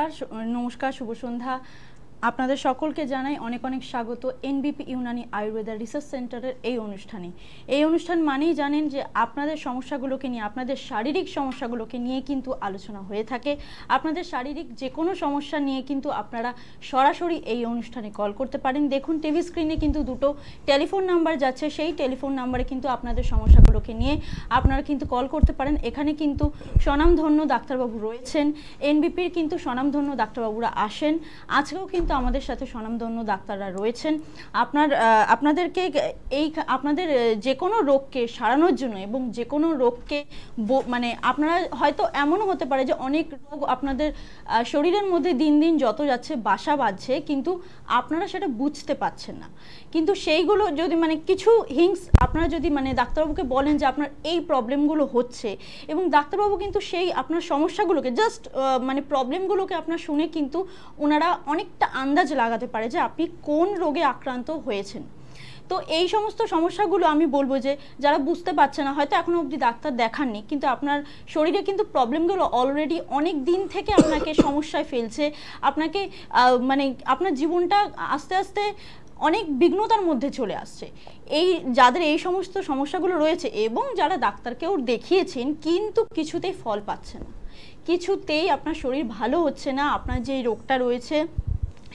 নমস্কার, শুভ সন্ধ্যা। আপনাদের সকলকে জানাই অনেক অনেক স্বাগত এনবিপি ইউনানি আয়ুর্বেদা রিসার্চ সেন্টারের এই অনুষ্ঠানে। এই অনুষ্ঠান মানেই জানেন যে আপনাদের সমস্যাগুলোকে নিয়ে, আপনাদের শারীরিক সমস্যাগুলোকে নিয়ে কিন্তু আলোচনা হয়ে থাকে। আপনাদের শারীরিক যে কোনো সমস্যা নিয়ে কিন্তু আপনারা সরাসরি এই অনুষ্ঠানে কল করতে পারেন। দেখুন টিভি স্ক্রিনে কিন্তু দুটো টেলিফোন নাম্বার যাচ্ছে, সেই টেলিফোন নাম্বারে কিন্তু আপনাদের সমস্যাগুলোকে নিয়ে আপনারা কিন্তু কল করতে পারেন। এখানে কিন্তু স্বনামধন্য ডাক্তারবাবু রয়েছেন, এনবিপির কিন্তু স্বনামধন্য ডাক্তারবাবুরা আসেন। আজকেও কিন্তু আমাদের সাথে স্বনামধন্য ডাক্তাররা রয়েছেন। আপনাদেরকে আপনাদের যে কোনো রোগকে সারানোর জন্য এবং যে কোনো রোগকে মানে আপনারা হয়তো এমনও হতে পারে যে অনেক রোগ আপনাদের শরীরের মধ্যে দিন দিন যত যাচ্ছে বাসা বাঁধছে, কিন্তু আপনারা সেটা বুঝতে পারছেন না। কিন্তু সেইগুলো যদি মানে কিছু হিংস আপনারা যদি মানে ডাক্তারবাবুকে বলেন যে আপনার এই প্রবলেমগুলো হচ্ছে, এবং ডাক্তারবাবু কিন্তু সেই আপনার সমস্যাগুলোকে জাস্ট মানে প্রবলেমগুলোকে আপনার শুনে কিন্তু ওনারা অনেকটা আন্দাজ লাগাতে পারে যে আপনি কোন রোগে আক্রান্ত হয়েছেন। তো এই সমস্ত সমস্যাগুলো আমি বলবো যে যারা বুঝতে পারছে না, হয়তো এখনো অবধি ডাক্তার দেখাননি, কিন্তু আপনার শরীরে কিন্তু প্রবলেমগুলো অলরেডি অনেক দিন থেকে আপনাকে সমস্যায় ফেলছে, আপনাকে মানে আপনার জীবনটা আস্তে আস্তে অনেক বিঘ্নতার মধ্যে চলে আসছে। এই যাদের এই সমস্ত সমস্যাগুলো রয়েছে এবং যারা ডাক্তারকেও দেখিয়েছেন কিন্তু কিছুতেই ফল পাচ্ছে না, কিছুতেই আপনার শরীর ভালো হচ্ছে না, আপনার যে রোগটা রয়েছে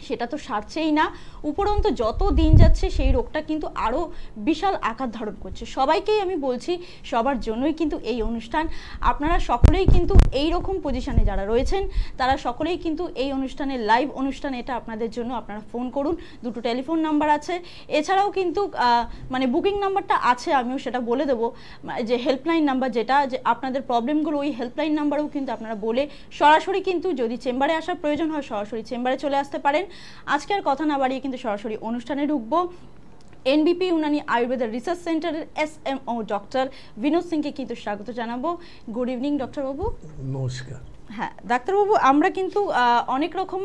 সেটা তো সারছেই না, উপরন্তু যত দিন যাচ্ছে সেই রোগটা কিন্তু আরও বিশাল আকার ধারণ করছে। সবাইকেই আমি বলছি, সবার জন্যই কিন্তু এই অনুষ্ঠান। আপনারা সকলেই কিন্তু এই রকম পজিশনে যারা রয়েছেন তারা সকলেই কিন্তু এই অনুষ্ঠানের লাইভ অনুষ্ঠান, এটা আপনাদের জন্য। আপনারা ফোন করুন, দুটো টেলিফোন নাম্বার আছে, এছাড়াও কিন্তু মানে বুকিং নাম্বারটা আছে, আমিও সেটা বলে দেবো, যে হেল্পলাইন নাম্বার যেটা, যে আপনাদের প্রবলেমগুলো ওই হেল্পলাইন নাম্বারেও কিন্তু আপনারা বলে সরাসরি কিন্তু যদি চেম্বারে আসার প্রয়োজন হয় সরাসরি চেম্বারে চলে আসতে পারেন। আজকে আর কথা না বাড়িয়ে কিন্তু সরাসরি অনুষ্ঠানে ঢুকবো। এনবিপি ইউনানি আয়ুর্বেদা রিসার্চ সেন্টারের এসএমও ডক্টর বিনোদ সিংকে কিন্তু স্বাগত জানাবো। গুড ইভিনিং ডক্টরবাবু। নমস্কার। হ্যাঁ ডাক্তারবাবু, আমরা কিন্তু অনেক রকম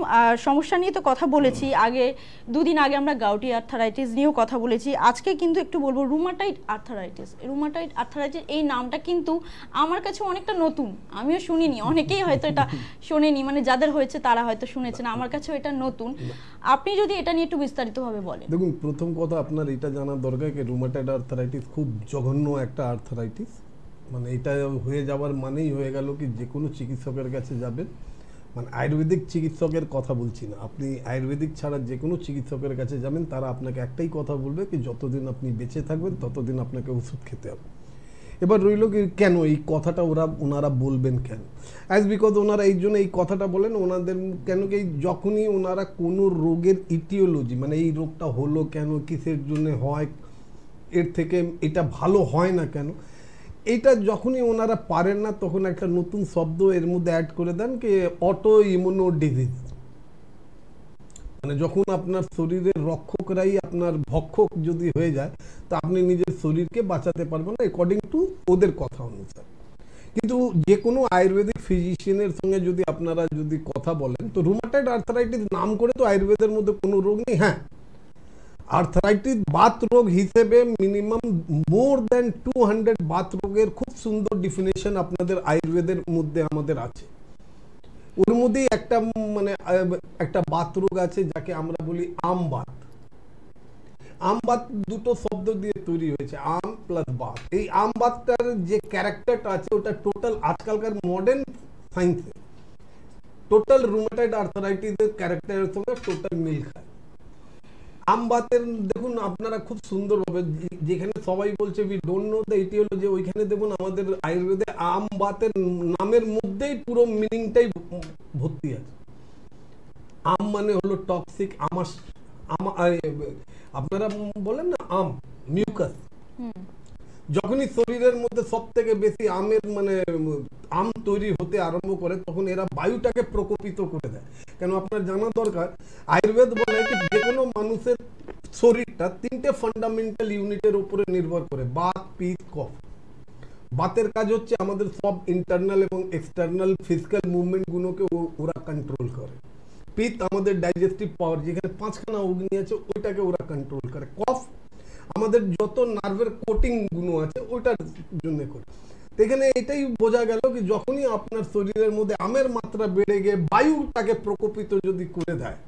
সমস্যা নিয়ে তো কথা বলেছি, আগে দুদিন আগে আমরা গাউটি আর্থারাইটিস নিয়েও কথা বলেছি, আজকে কিন্তু একটু বলবো রুমাটয়েড আর্থারাইটিস। রুমাটয়েড আর্থারাইটিস এই নামটা কিন্তু আমার কাছে অনেকটা নতুন, আমিও শুনিনি, অনেকেই হয়তো এটা শোনেনি, মানে যাদের হয়েছে তারা হয়তো শুনেছেন, আমার কাছেও এটা নতুন। আপনি যদি এটা নিয়ে একটু বিস্তারিতভাবে বলেন। দেখুন, প্রথম কথা আপনার এটা জানা দরকার যে রুমাটয়েড আর্থারাইটিস খুব জঘন্য একটা আর্থারাইটিস। মানে এটা হয়ে যাওয়ার মানেই হয়ে গেল কি যে কোনো চিকিৎসকের কাছে যাবেন, মানে আয়ুর্বেদিক চিকিৎসকের কথা বলছি না, আপনি আয়ুর্বেদিক ছাড়া যে কোনো চিকিৎসকের কাছে যাবেন, তারা আপনাকে একটাই কথা বলবে কি যতদিন আপনি বেঁচে থাকবেন ততদিন আপনাকে ওষুধ খেতে হবে। এবার রইল কি কেন এই কথাটা ওনারা বলবেন কেন? অ্যাজ বিকজ ওনারা এই জন্য এই কথাটা বলেন, ওনাদের কেন কি যখনই ওনারা কোনো রোগের ইটিওলজি, মানে এই রোগটা হলো কেন, কিসের জন্য হয়, এর থেকে এটা ভালো হয় না কেন, এইটা যখনই ওনারা পারেন না তখন একটা নতুন শব্দ এর মধ্যে অ্যাড করে দেন কি অটো ইমিউনো ডিজিজ। মানে যখন আপনার শরীরের রক্ষকরাই আপনার ভক্ষক যদি হয়ে যায় তা আপনি নিজের শরীরকে বাঁচাতে পারবেন না, অ্যাকর্ডিং টু ওদের কথা অনুসারে। কিন্তু যে কোনো আয়ুর্বেদিক ফিজিশিয়ানের সঙ্গে যদি আপনারা যদি কথা বলেন, তো রুমাটয়েড আর্থারাইটিস নাম করে তো আয়ুর্বেদের মধ্যে কোনো রোগ নেই। হ্যাঁ, আর্থারাইটিস বাত রোগ হিসেবে মিনিমাম মোর দ্যান 200 বাত রোগের খুব সুন্দর ডিফিনেশন আপনাদের আয়ুর্বেদের মধ্যে আমাদের আছে। ওর মধ্যেই একটা মানে একটা বাত রোগ আছে যাকে আমরা বলি আমবাত। আমবাত দুটো শব্দ দিয়ে তৈরি হয়েছে, আম প্লাস বাত। এই আমবাতটার যে ক্যারেক্টারটা আছে ওটা টোটাল আজকালকার মডার্ন সায়েন্সে টোটাল রুমাটয়েড আর্থারাইটিসের ক্যারেক্টারের সঙ্গে টোটাল মিল খায়। আমবাতের দেখুন আপনারা খুব সুন্দরভাবে, যেখানে সবাই বলছে we don't know the etiology, ওইখানে দেখুন আমাদের আয়ুর্বেদে আমবাতের নামের মধ্যেই পুরো মিনিংটাই ভর্তি আছে। আম মানে হলো টক্সিক, আপনারা বলেন না আম মিউকাস, যখনই শরীরের মধ্যে সব থেকে বেশি আমের মানে আম তৈরি হতে আরম্ভ করে তখন এরা বায়ুটাকে প্রকোপিত করে দেয়। কেন আপনার জানা দরকার, আয়ুর্বেদ বলে যে যে কোনো মানুষের শরীরটা তিনটে ফান্ডামেন্টাল ইউনিটের উপরে নির্ভর করে, বাত, পিত্ত, কফ। বাতের কাজ হচ্ছে আমাদের সব ইন্টারনাল এবং এক্সটার্নাল ফিজিক্যাল মুভমেন্ট গুলোকে ওরা কন্ট্রোল করে। পিত্ত আমাদের ডাইজেস্টিভ পাওয়ার, যেখানে 5খানা অগ্নি আছে ওইটাকে ওরা কন্ট্রোল করে। কফ আমাদের যত নার্ভের কোটিং গুলো আছে ওইটার জন্য করে। এখানে এটাই বোঝা গেল কি যখনই আপনার শরীরের মধ্যে আমের মাত্রা বেড়ে গিয়ে বায়ুটাকে প্রকোপিত যদি করে দেয়,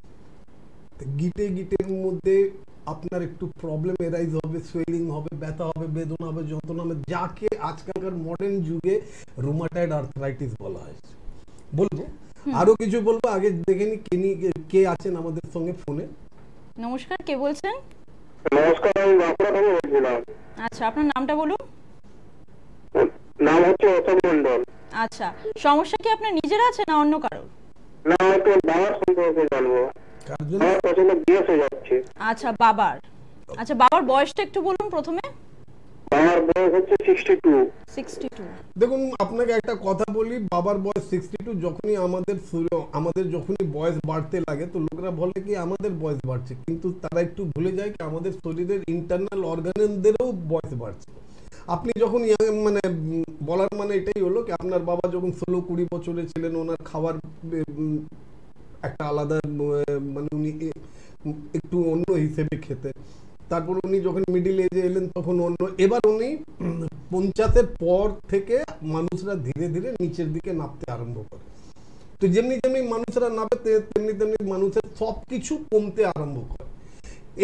গিটে গিটের মধ্যে আপনার একটু প্রবলেম এরাইজ হবে, সোয়েলিং হবে, ব্যথা হবে, বেদনা হবে, যন্ত্রণা হবে, যাকে আজকালকার মডার্ন যুগে রুমাটয়েড আর্থ্রাইটিস বলা হয়। বলবো আরো কিছু বলবো, আগে দেখে নি কে আছেন আমাদের সঙ্গে ফোনে। নমস্কার, কে বলছেন? নমস্কার, আমি বাঁকুড়া থেকে বলছিলাম। আচ্ছা, আপনার নামটা বলুন। নাম হচ্ছে অশোক মন্ডল। আচ্ছা, সমস্যা কি আপনার নিজের আছে না অন্য কারোর? না, একটু বাবার সম্পর্কে জানবো। কার জন্য? আমার প্রচন্ড গ্যাস হয়ে যাচ্ছে। আচ্ছা, বাবার বয়সটা একটু বলুন প্রথমে। আমার বয়স হচ্ছে 62। দেখুন, আপনাকে একটা কথা বলি, বাবার বয়স 62। যখনই আমাদের যখনই বয়স বাড়তে লাগে তো লোকরা বলে কি আমাদের বয়স বাড়ছে, কিন্তু তারা একটু ভুলে যায় কি আমাদের শরীরের ইন্টারনাল অর্গানদেরও বয়স বাড়ছে। আপনি যখন মানে বলার মানে এটাই হলো কি আপনার বাবা যখন 16-20 বছরের ছিলেন, ওনার খাবার একটা আলাদা, মানে উনি একটু অন্য হিসেবে খেতেন। তারপর উনি যখন মিডিল এজে এলেন তখন অন্য, এবার উনি 50-এর পর থেকে মানুষরা ধীরে ধীরে নিচের দিকে নামতে আরম্ভ করে। তো যেমনি যেমনি মানুষরা নামে তেমনি তেমনি মানুষের সবকিছু কমতে আরম্ভ করে।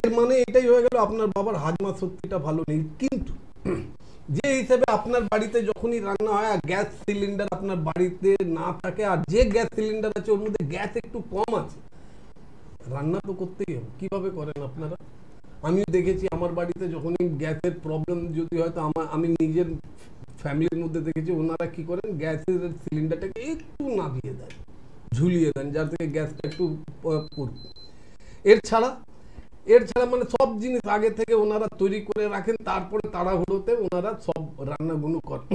এর মানে এটাই হয়ে গেল আপনার বাবার হাজমা শক্তিটা ভালো নেই। কিন্তু যে হিসেবে আপনার বাড়িতে যখনই রান্না হয় আর গ্যাস সিলিন্ডার আপনার বাড়িতে না থাকে, আর যে গ্যাস সিলিন্ডার আছে ওর মধ্যে গ্যাস একটু কম আছে, রান্না তো করতেই হবে। কিভাবে করেন আপনারা? আমিও দেখেছি আমার বাড়িতে যখনই গ্যাসের প্রবলেম যদি হয় তো আমি নিজের ফ্যামিলির মধ্যে দেখেছি ওনারা কি করেন, গ্যাসের সিলিন্ডারটাকে একটু নামিয়ে দেন, ঝুলিয়ে দেন, যার থেকে গ্যাসটা একটু পড়বে। এর ছাড়া মানে সব জিনিস আগে থেকে ওনারা তৈরি করে রাখেন, তারপরে তাড়াহুড়োতে ওনারা সব রান্নাগুলো করেন।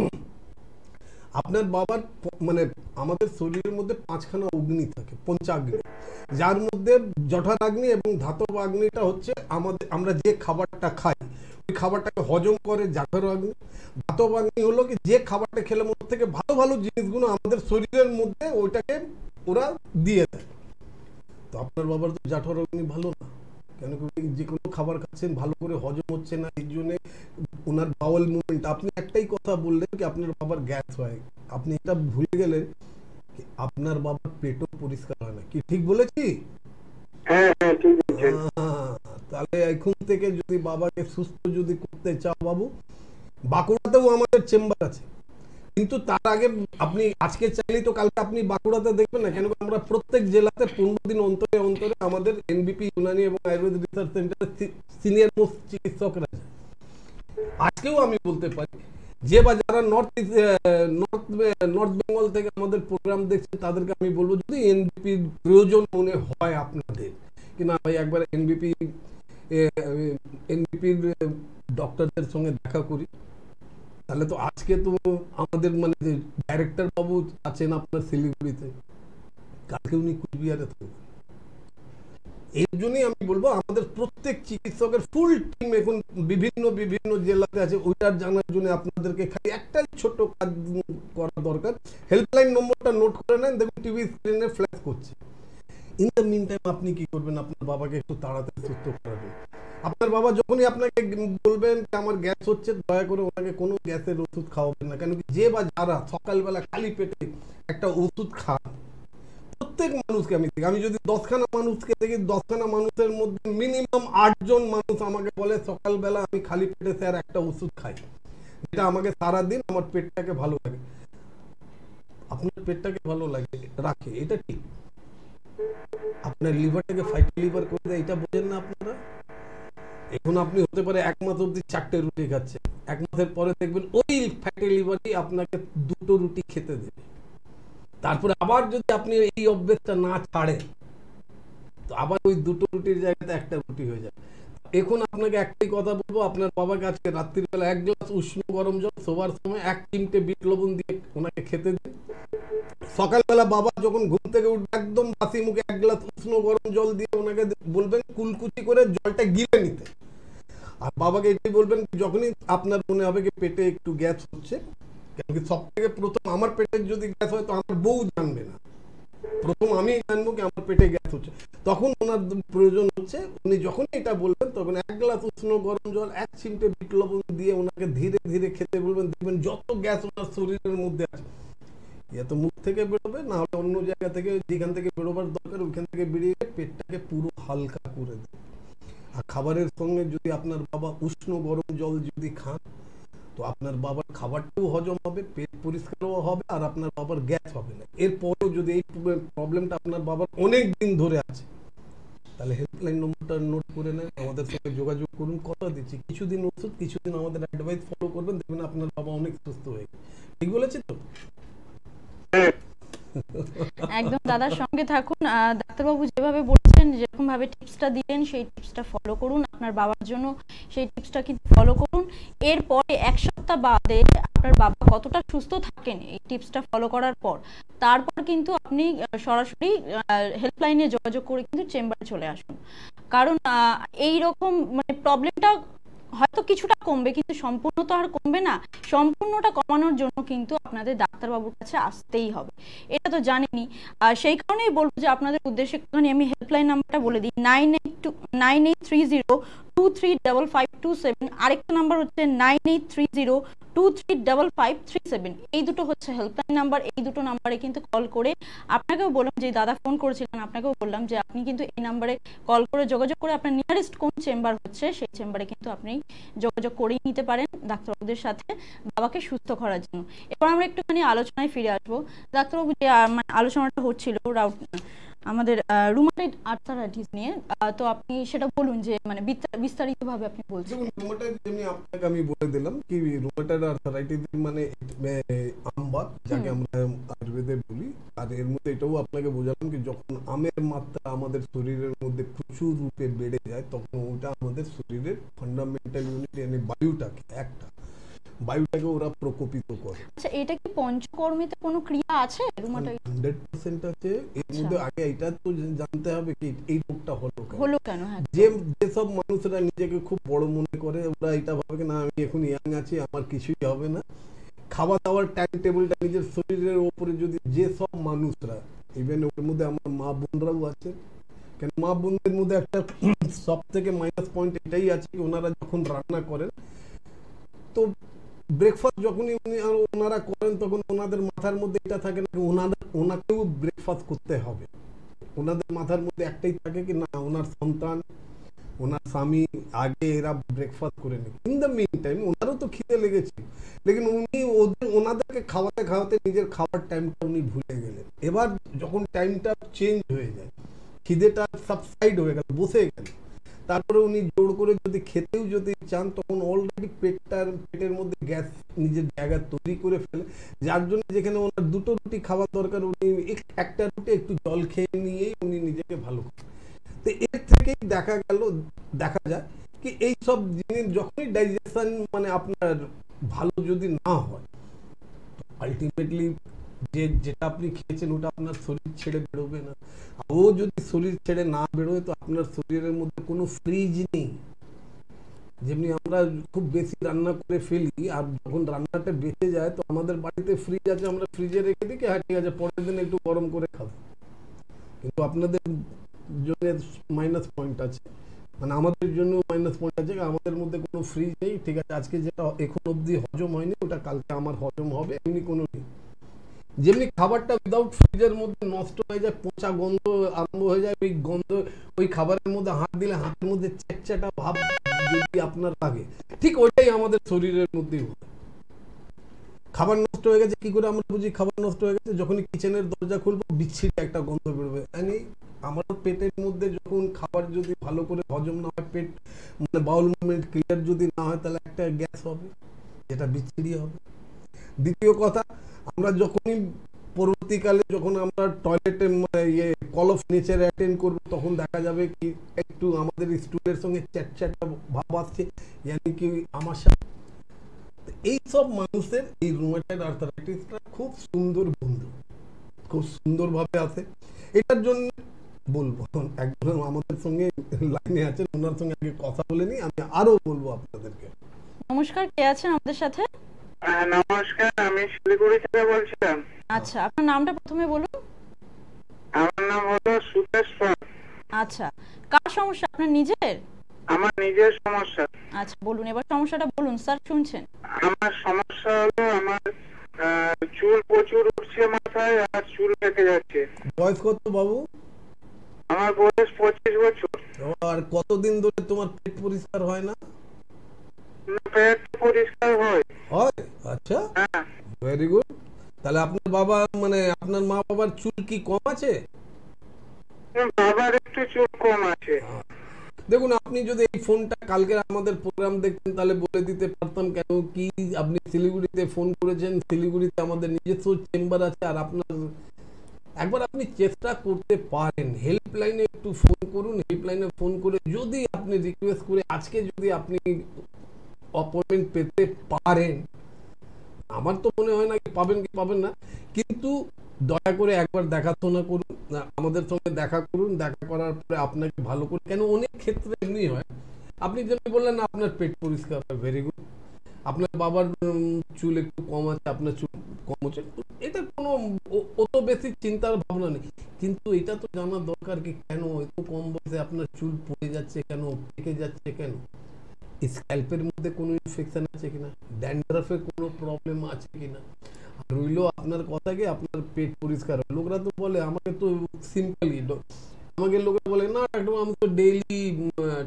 আপনার বাবার মানে আমাদের শরীরের মধ্যে 5খানা অগ্নি থাকে, পঞ্চাগ্নি, যার মধ্যে জঠরাগ্নি এবং ধাতব আগ্নিটা হচ্ছে আমরা যে খাবারটা খাই ওই খাবারটাকে হজম করে জঠরাগ্নি। ধাতব আগ্নি হলো কি যে খাবারটা খেলে মধ্যে থেকে ভালো ভালো জিনিসগুলো আমাদের শরীরের মধ্যে ওইটাকে ওরা দিয়ে দেয়। তো আপনার বাবার তো জঠরাগ্নি ভালো না, কেন কি যে কোনো খাবার খাচ্ছেন ভালো করে হজম হচ্ছে না, এই জন্য ওনার বাউল মুভমেন্ট। আপনি একটাই কথা বললেন কি আপনার বাবার গ্যাস হয়, আপনি এটা ভুলে গেলেন কি আপনার বাবার পেটও পরিষ্কার হয় না। কি ঠিক বলেছি? হ্যাঁ হ্যাঁ, ঠিক আছে। তাহলে এখন থেকে যদি বাবাকে সুস্থ যদি করতে চাও বাবু, বাঁকুড়াতেও আমাদের চেম্বার আছে, কিন্তু তার আগে আপনি আজকে চাইলেই তো কালকে আপনি বাঁকুড়াতে দেখবেন না। কেন আমরা প্রত্যেক জেলাতে 15 দিন অন্তরে অন্তরে আমাদের এনবিপি ইউনানি এবং আয়ুর্বেদ রিসার্চ সেন্টারে সিনিয়র মোস্ট চিকিৎসকরা আছে। আজকেও আমি বলতে পারি যে বা যারা নর্থ বেঙ্গল থেকে আমাদের প্রোগ্রাম দেখছে তাদেরকে আমি বলবো যদি এনবিপির প্রয়োজন মনে হয় আপনাদের কি না ভাই একবার এনবিপির ডক্টরদের সঙ্গে দেখা করি, তাহলে তো আজকে তো আমাদের মানে যে ডাইরেক্টর বাবু আছেন আপনার শিলিগুড়িতে, কালকে উনি কুচবিহারে থাকবেন। এর জন্যই আমি বলবো আমাদের প্রত্যেক চিকিৎসকের ফুল টিম এখন বিভিন্ন বিভিন্ন জেলাতে আছে। ওইটার জানার জন্য আপনাদেরকে খালি একটাই ছোট্ট কাজ করা দরকার, হেল্পলাইন নম্বরটা নোট করে নেন, দেখুন টিভি স্ক্রিনে ফ্ল্যাশ করছে। ইন দ্য মিন টাইম আপনি কি করবেন, আপনার বাবাকে একটু তাড়াতাড়ি সুস্থ করাবেন। আপনার বাবা যখনই আপনাকে বলবেন আমার গ্যাস হচ্ছে, দয়া করে ওনাকে কোনো গ্যাসের ওষুধ খাওয়াবেন না। কেন কি যে বা যারা সকালবেলা খালি পেটে একটা ওষুধ খান, প্রত্যেক মানুষকে আমি যদি 10খানা মানুষকে দেখি 10খানা মানুষের মধ্যে মিনিমাম 8 জন মানুষ আমাকে বলে সকালবেলা আমি খালি পেটে স্যার একটা ওষুধ খাই, যেটা আমাকে সারাদিন আমার পেটটাকে ভালো লাগে। আপনার পেটটাকে ভালো লাগে রাখে, এটা ঠিক। আপনার লিভারটাকে ফাইটি লিভার করে দেয়, এটা বোঝেন না আপনারা। এখন আপনি হতে পারে 1 মাস অবধি 4টে রুটি খাচ্ছেন, 1 মাসের পরে দেখবেন ওই ফ্যাটি লিভারই আপনাকে 2টো রুটি খেতে দেবে। তারপরে আবার যদি আপনি এই অভ্যেসটা না ছাড়েন তো আবার ওই 2টো রুটির জায়গাতে 1টা রুটি হয়ে যায়। এখন আপনাকে একটাই কথা বলবো, আপনার বাবাকে আজকে রাত্রিবেলা 1 গ্লাস উষ্ণ গরম জল শোবার সময় 1 চিমটে বিট লবণ দিয়ে ওনাকে খেতে দিন। সকালবেলা বাবা যখন ঘুম থেকে উঠবে একদম বাসি মুখে 1 গ্লাস উষ্ণ গরম জল দিয়ে ওনাকে বলবেন কুলকুচি করে জলটা গিলে নিতে। আর বাবাকে এটাই বলবেন যখনই আপনার মনে হবে কি পেটে একটু গ্যাস হচ্ছে, কেন কি সব থেকে প্রথম আমার পেটের যদি গ্যাস হয় তো আমার বউ জানবে না, প্রথম আমি জানবো কি আমার পেটে গ্যাস হচ্ছে, তখন ওনার প্রয়োজন হচ্ছে উনি যখন এটা বলবেন তখন 1 গ্লাস উষ্ণ গরম জল 1 চিমটে বিট লবণ দিয়ে ওনাকে ধীরে ধীরে খেতে বলবেন। দেখবেন যত গ্যাস ওনার শরীরের মধ্যে আছে, ইয়া তো মুখ থেকে বেরোবে, না হলে অন্য জায়গা থেকে যেখান থেকে বেরোবার দরকার ওইখান থেকে বেরিয়ে পেটটাকে পুরো হালকা করে দেবে। আর খাবারের সঙ্গে যদি আপনার বাবা উষ্ণ গরম জল যদি খান, তো আপনার বাবার খাবারটাও হজম হবে, পেট পরিষ্কারও হবে, আর আপনার বাবার গ্যাস হবে না। এরপরেও যদি এই প্রবলেমটা আপনার বাবার অনেক দিন ধরে আছে, তাহলে হেল্পলাইন নম্বরটা নোট করে নেন, আমাদের সঙ্গে যোগাযোগ করুন। কথা দিচ্ছি কিছুদিন ওষুধ, কিছুদিন আমাদের অ্যাডভাইস ফলো করবেন, দেখবেন আপনার বাবা অনেক সুস্থ হয়ে গেছে। ঠিক বলেছি তো? একদম দাদার সঙ্গে থাকুন। ডাক্তারবাবু যেভাবে বলছেন, যেরকম ভাবে টিপসটা দিলেন সেই টিপসটা ফলো করুন, আপনার বাবার জন্য সেই টিপসটা কিন্তু ফলো করুন। এরপরে 1 সপ্তাহ বাদে আপনার বাবা কতটা সুস্থ থাকেন এই টিপসটা ফলো করার পর, তারপর কিন্তু আপনি সরাসরি হেল্পলাইনে যোগাযোগ করে কিন্তু চেম্বারে চলে আসুন। কারণ এই রকম মানে প্রবলেমটা হয়তো কিছুটা কমবে, কিন্তু সম্পূর্ণ তো আর কমবে না। সম্পূর্ণটা কমানোর জন্য কিন্তু আপনাদের ডাক্তারবাবুর কাছে আসতেই হবে, এটা তো জানেনই। সেই কারণেই বলবো যে আপনাদের উদ্দেশ্যে আমি হেল্পলাইন নাম্বারটা বলে দিই, 9830235527। আরেকটা নাম্বার হচ্ছে 9830235537। এই দুটো হচ্ছে হেল্পলাইন নাম্বার। এই দুটো নাম্বারে কিন্তু কল করে, আপনাকেও বললাম যে দাদা ফোন করেছিলেন, আপনাকেও বললাম যে আপনি কিন্তু এই নাম্বারে কল করে যোগাযোগ করে আপনার নিয়ারেস্ট কোন চেম্বার হচ্ছে সেই চেম্বারে কিন্তু আপনি যোগাযোগ করেই নিতে পারেন ডাক্তারবাবুদের সাথে বাবাকে সুস্থ করার জন্য। এবার আমরা একটুখানি আলোচনায় ফিরে আসবো। ডাক্তারবাবু যে মানে আলোচনাটা হচ্ছিল আমাদের রুমাটয়েড আর্থারাইটিস নিয়ে, তো আপনি সেটা বলুন যে মানে বিস্তারিতভাবে আপনি বলছেন। রুমাটয়েড যেমনি আপনাকে আমি বলে দিলাম কি রুমাটয়েড আর্থারাইটিস মানে আমবাত, যাকে আমরা আয়ুর্বেদে বলি। আর এর মধ্যে এটাও আপনাকে বোঝালাম কি যখন আমের মাত্রা আমাদের শরীরের মধ্যে প্রচুর রূপে বেড়ে যায়, তখন ওটা আমাদের শরীরের ফান্ডামেন্টাল ইউনিট মানে বায়ুটাকে ওরা প্রকোপিত করে। আচ্ছা, এটা কি পঞ্চকর্মেতে কোনো ক্রিয়া আছে রুমাটয়েড? 100% আছে। এর মধ্যে আগে এটা তো জানতে হবে কি এই রোগটা হলো কেন। হ্যাঁ, যে সব মানুষরা নিজেকে খুব বড় মনে করে, ওরা এটা ভাবে না আমি এখন ইয়াং আছি, আমার কিছুই হবে না। খাওয়া দাওয়ার টাইম টেবিলটা নিজের শরীরের উপরে যদি যে সব মানুষরা, ইভেন ওর মধ্যে আমার মা বোনরাও আছে, কেন মা বোনদের মধ্যে একটা সব থেকে মাইনাস পয়েন্ট এটাই আছে কি ওনারা যখন রান্না করেন, তো ব্রেকফাস্ট যখনই ওনারা করেন তখন ওনাদের মাথার মধ্যে এটা থাকে না ওনাকেও ব্রেকফাস্ট করতে হবে। ওনাদের মাথার মধ্যে একটাই থাকে কি না ওনার সন্তান, ওনার স্বামী আগে এরা ব্রেকফাস্ট করে নি। ইন দ্য মিন টাইম ওনারও তো খিদে লেগেছে, লেকিন উনি ওনাদেরকে খাওয়াতে খাওয়াতে নিজের খাওয়ার টাইমটা উনি ভুলে গেলেন। এবার যখন টাইমটা চেঞ্জ হয়ে যায়, খিদেটা সাবসাইড হয়ে গেল, বসে গেল, তারপরে উনি জোর করে যদি খেতেও যদি চান, তখন অলরেডি পেটের মধ্যে গ্যাস নিজের জায়গা তৈরি করে ফেলে, যার জন্য যেখানে ওনার 2টো রুটি খাওয়ার দরকার উনি একটা রুটি একটু জল খেয়ে নিয়েই উনি নিজেকে ভালো করেন। তো এর থেকেই দেখা যায় কি এই সব জিনিস যখনই ডাইজেশন মানে আপনার ভালো যদি না হয়, আলটিমেটলি যেটা আপনি খেয়েছেন ওটা আপনার শরীর ছেড়ে বেরোবে না। ও যদি শরীর ছেড়ে না বেরোয় তো আপনার শরীরের মধ্যে কোনো ফ্রিজ নেই। যেমনি আমরা খুব বেশি রান্না করে ফেলি, আর যখন রান্নাটা বেঁচে যায় তো আমাদের বাড়িতে ফ্রিজ আছে, আমরা ফ্রিজে রেখে দিই, হ্যাঁ ঠিক আছে পরের দিন একটু গরম করে খাবো। কিন্তু আপনাদের জন্য মাইনাস পয়েন্ট আছে, মানে আমাদের জন্য মাইনাস পয়েন্ট আছে, আমাদের মধ্যে কোনো ফ্রিজ নেই। ঠিক আছে, আজকে যেটা এখন অবধি হজম হয়নি ওটা কালকে আমার হজম হবে, এমনি কোনো নেই। যেমনি খাবারটা উইদাউট ফ্রিজের মধ্যে নষ্ট হয়ে যায়, পচা গন্ধ আরম্ভ হয়ে যায়, ওই গন্ধ ওই খাবারের মধ্যে হাত দিলে হাতের মধ্যে চ্যাটচ্যাটা ভাব যদি আপনার লাগে, ঠিক ওইটাই আমাদের শরীরের মধ্যেই হয়। খাবার নষ্ট হয়ে গেছে কি করে আমরা বুঝি খাবার নষ্ট হয়ে গেছে? যখনই কিচেনের দরজা খুলবো বিচ্ছিরি একটা গন্ধ বেরোবে। আমার পেটের মধ্যে যখন খাবার যদি ভালো করে হজম না হয়, পেট মানে বাউল মুভমেন্ট ক্লিয়ার যদি না হয়, তাহলে একটা গ্যাস হবে, যেটা বিচ্ছিরি হবে। দ্বিতীয় কথা, আমরা যখনই পরবর্তীকালে যখন আমরা টয়লেটে কল অফ নেচার অ্যাটেন্ড করবো, তখন দেখা যাবে কি একটু আমাদের স্টুলের সঙ্গে চ্যাটচ্যাটা ভাব আসছে, ইয়ানি কি আমার সাথে। এইসব মানুষের এই রুমাটয়েড আর্থারাইটিসটা খুব সুন্দর বন্ধু, খুব সুন্দরভাবে আছে। এটার জন্য বলবো একজন আমাদের সঙ্গে লাইনে আছেন, ওনার সঙ্গে আগে কথা বলে নি, আমি আরো বলবো আপনাদেরকে। নমস্কার, কে আছেন আমাদের সাথে? নমস্কার, আমি শিলিগুড়ি থেকে বলছিলাম। আচ্ছা, আপনার নামটা প্রথমে বলুন। আমার সমস্যা আপনার নিজের? আমার নিজের সমস্যা। আচ্ছা বলুন, এবার সমস্যাটা বলুন স্যার, শুনছেন। আমার সমস্যা হলো আমার চুল প্রচুর উঠছে মাথায় আর চুল পেকে যাচ্ছে। বয়স কত বাবু? আমার বয়স 25 বছর। আর কতদিন ধরে তোমার পেট পরিষ্কার হয় না? পেট পরিষ্কার হয়। হয়? আচ্ছা, হ্যাঁ। Very good. তাহলে আপনার বাবা মানে আপনার মা বাবার চুল কি কম আছে? বাবার একটু চুল কম আছে। দেখুন, আপনি যদি এই ফোনটা কালকে আমাদের প্রোগ্রাম দেখতেন তাহলে বলে দিতে পারতাম কেন কি আপনি শিলিগুড়িতে ফোন করেছেন। শিলিগুড়িতে আমাদের নিজস্ব চেম্বার আছে। আর আপনার একবার আপনি চেষ্টা করতে পারেন, হেল্পলাইনে একটু ফোন করুন। হেল্পলাইনে ফোন করে যদি আপনি রিকোয়েস্ট করে আজকে যদি আপনি অ্যাপয়েন্টমেন্ট পেতে পারেন, আমার তো মনে হয় না কি পাবেন না, কিন্তু দয়া করে একবার দেখাশোনা করুন, আমাদের সঙ্গে দেখা করুন। দেখা করার পরে আপনাকে ভালো করে, কেন অনেক ক্ষেত্রে এমনি হয়, আপনি যেমন বললেন না আপনার পেট পরিষ্কার হয়, ভেরি গুড। আপনার বাবার চুল একটু কম আছে, আপনার চুল কম হচ্ছে, এটা কোনো অত বেশি চিন্তার ভাবনা নেই। কিন্তু এটা তো জানার দরকার কি কেন এত কম বয়সে আপনার চুল পড়ে যাচ্ছে, কেন পেকে যাচ্ছে, কেন স্ক্যাল্পের মধ্যে কোনো ইনফেকশন আছে কিনা, ড্যান্ড্রাফের কোনো প্রবলেম আছে কিনা। রইলো আপনার কথা কি আপনার পেট পরিষ্কার হয়। লোকরা তো বলে আমাকে তো সিম্পলি, আমাকে লোকে বলে না একদম আমি তো ডেইলি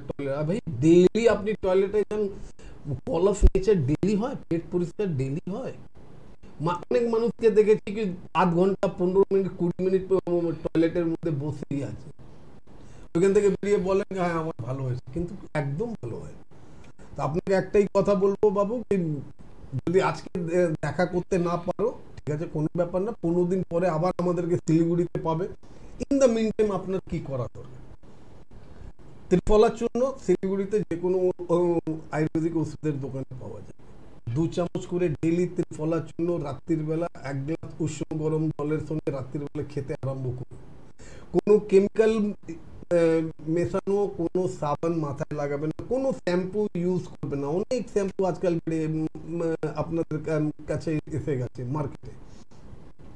টয়লেট। ভাই ডেইলি আপনি টয়লেটে যান, কল অফ নেচার ডেইলি হয়, পেট পরিষ্কার ডেইলি হয়। অনেক মানুষকে দেখেছি কি আধ ঘন্টা 15 মিনিট 20 মিনিট টয়লেটের মধ্যে বসেই আছে, ওইখান থেকে বেরিয়ে বলেন হ্যাঁ আমার ভালো হয়েছে, কিন্তু একদম ভালো হয়। তো আপনাকে একটাই কথা বলবো বাবু, যদি আজকে দেখা করতে না পারো ঠিক আছে, কোনো ব্যাপার না, 15 দিন পরে আবার আমাদেরকে শিলিগুড়িতে পাবে। ইন দ্য মিন টাইম আপনার কি করা দরকার, ত্রিফলার চূর্ণ শিলিগুড়িতে যে কোনো আয়ুর্বেদিক ওষুধের দোকানে পাওয়া যায়। 2 চামচ করে ডেইলি ত্রিফলার চূর্ণ রাত্রির বেলা 1 গ্লাস উষ্ণ গরম জলের সঙ্গে রাত্রির বেলা খেতে আরম্ভ করুন। কোনো কেমিক্যাল মেশানো কোনো সাবান মাথায় লাগাবেন না, কোনো শ্যাম্পু ইউজ করবেন না। অনেক শ্যাম্পু আজকাল আপনাদের কাছে এসে গেছে মার্কেটে,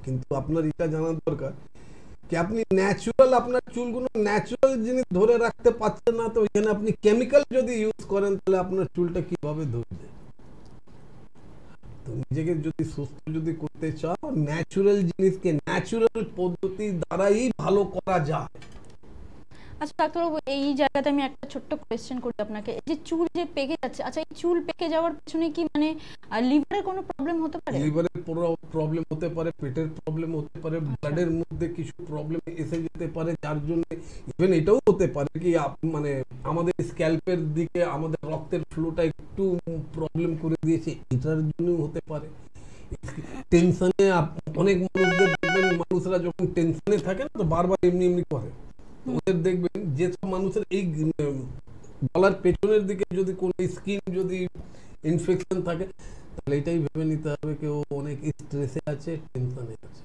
কিন্তু আপনার এটা জানার দরকার কি আপনি ন্যাচুরাল আপনার চুলগুলো ন্যাচুরাল জিনিস ধরে রাখতে পারছেন না, তো এখানে আপনি কেমিক্যাল যদি ইউজ করেন তাহলে আপনার চুলটা কিভাবে ধরবে। তো নিজেকে যদি সুস্থ যদি করতে চাও, ন্যাচুরাল জিনিসকে ন্যাচুরাল পদ্ধতি দ্বারাই ভালো করা যায়। আচ্ছা ডাক্তারবাবু, এই জায়গাতে আমি একটা ছোট্ট কোয়েশ্চেন করি আপনাকে, এই যে চুল যে পেকে যাচ্ছে, আচ্ছা এই চুল পেকে যাওয়ার পিছনে কি মানে লিভারের কোনো প্রবলেম হতে পারে? লিভারের প্রবলেম হতে পারে, পেটের প্রবলেম হতে পারে, ব্লাডের মধ্যে কিছু প্রবলেম এসে যেতে পারে, যার জন্য ইভেন এটাও হতে পারে কি মানে আমাদের স্ক্যাল্পের দিকে আমাদের রক্তের ফ্লোটা একটু প্রবলেম করে দিয়েছে, এটার জন্য হতে পারে। টেনশনে অনেক মানুষদের দেখবেন, মানুষরা যখন টেনশনে থাকে না তো বারবার এমনি এমনি করে, ওদের দেখবেন যেসব মানুষের এই গলার পেছনের দিকে যদি কোনো স্কিন যদি ইনফেকশন থাকে তাহলে এটাই ভেবে নিতে হবে কেউ অনেক স্ট্রেসে আছে, টেনশনে আছে।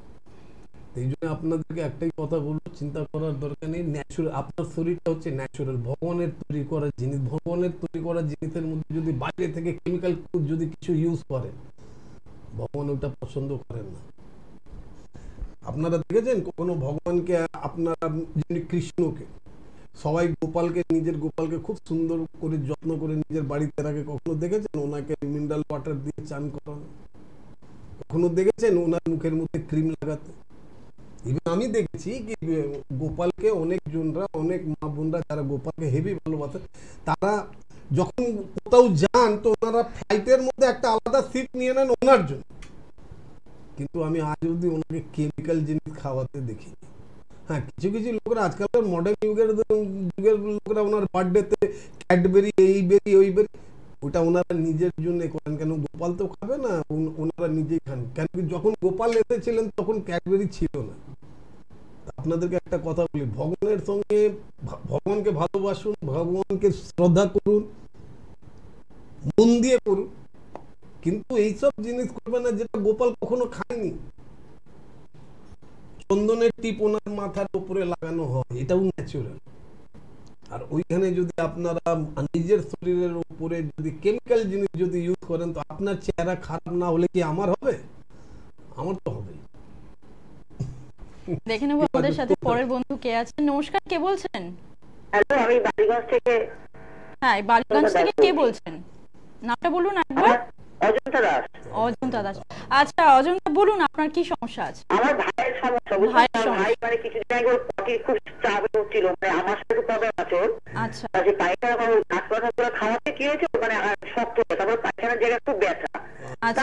এই জন্য আপনাদেরকে একটাই কথা বলবো, চিন্তা করার দরকার নেই। ন্যাচুরাল আপনার শরীরটা হচ্ছে ন্যাচুরাল, ভগবানের তৈরি করা জিনিস। ভগবানের তৈরি করা জিনিসের মধ্যে যদি বাইরে থেকে কেমিক্যাল যদি কিছু ইউজ করে, ভগবান ওটা পছন্দ করেন না। আপনারা দেখেছেন কখনো ভগবানকে, আপনারা যিনি কৃষ্ণকে, সবাই গোপালকে, নিজের গোপালকে খুব সুন্দর করে যত্ন করে নিজের বাড়িতে রাখে, কখনো দেখেছেন ওনাকে মিনারেল ওয়াটার দিয়ে চান করানো? কখনো দেখেছেন ওনার মুখের মধ্যে ক্রিম লাগাতে? ইভেন আমি দেখেছি কি গোপালকে অনেক জনরা, অনেক মা বোনরা যারা গোপালকে হেভি ভালোবাসে, তারা যখন কোথাও যান তো ওনারা ফ্লাইটের মধ্যে একটা আলাদা সিট নিয়ে নেন ওনার জন্য, কিন্তু আমি আজ অব্দি ওনাকে কেমিক্যাল জিনিস খাওয়াতে দেখি। হ্যাঁ, কিছু কিছু লোকরা আজকালকার মডার্ন যুগের লোকরা ওনার বার্থডেতে ক্যাডবেরি, এই বেরি ওই বেরি, ওটা ওনারা নিজের জন্য করেন। কেন গোপাল তো খাবে না, ওনারা নিজেই খান। কেন কি যখন গোপাল এসেছিলেন তখন ক্যাডবেরি ছিল না। আপনাদেরকে একটা কথা বলি, ভগবানের সঙ্গে, ভগবানকে ভালোবাসুন, ভগবানকে শ্রদ্ধা করুন, মন দিয়ে করুন, কিন্তু এইসব জিনিস করবেন না যেটা গোপাল কখনো খায়নি। চন্দনের টিপ ওনার মাথার উপরে লাগানো হয়, এটাও ন্যাচুরাল। আর ওইখানে যদি আপনারা নিজের শরীরের উপরে যদি কেমিক্যাল জিনিস যদি ইউজ করেন, তো আপনার চেহারা খারাপ না হলে কি আমার হবে? আমার তো হবে। দেখে নেব আমাদের সাথে পরের বন্ধু কে আছেন। নমস্কার, কে বলছেন? হ্যালো, আমি বালিগঞ্জ থেকে। হ্যাঁ, বালিগঞ্জ থেকে কে বলছেন? নামটা বলুন একবার। অজন্তা দাস। অজন্তা দাস। আচ্ছা অজন্তা, বলুন আপনার কি সমস্যা আছে? আমার ভাইয়ের সমস্যা। ভাই মানে কিছুদিন আগে ওর পটি খুব চাপ হচ্ছিল, মানে আমার সাথে একটু প্রবলেম আছে ওর। আচ্ছা। যে পায়খানা গাছপালা খাওয়াতে কি হয়েছে, মানে শক্ত হয়ে, তারপর পায়খানার জায়গায় খুব ব্যথা।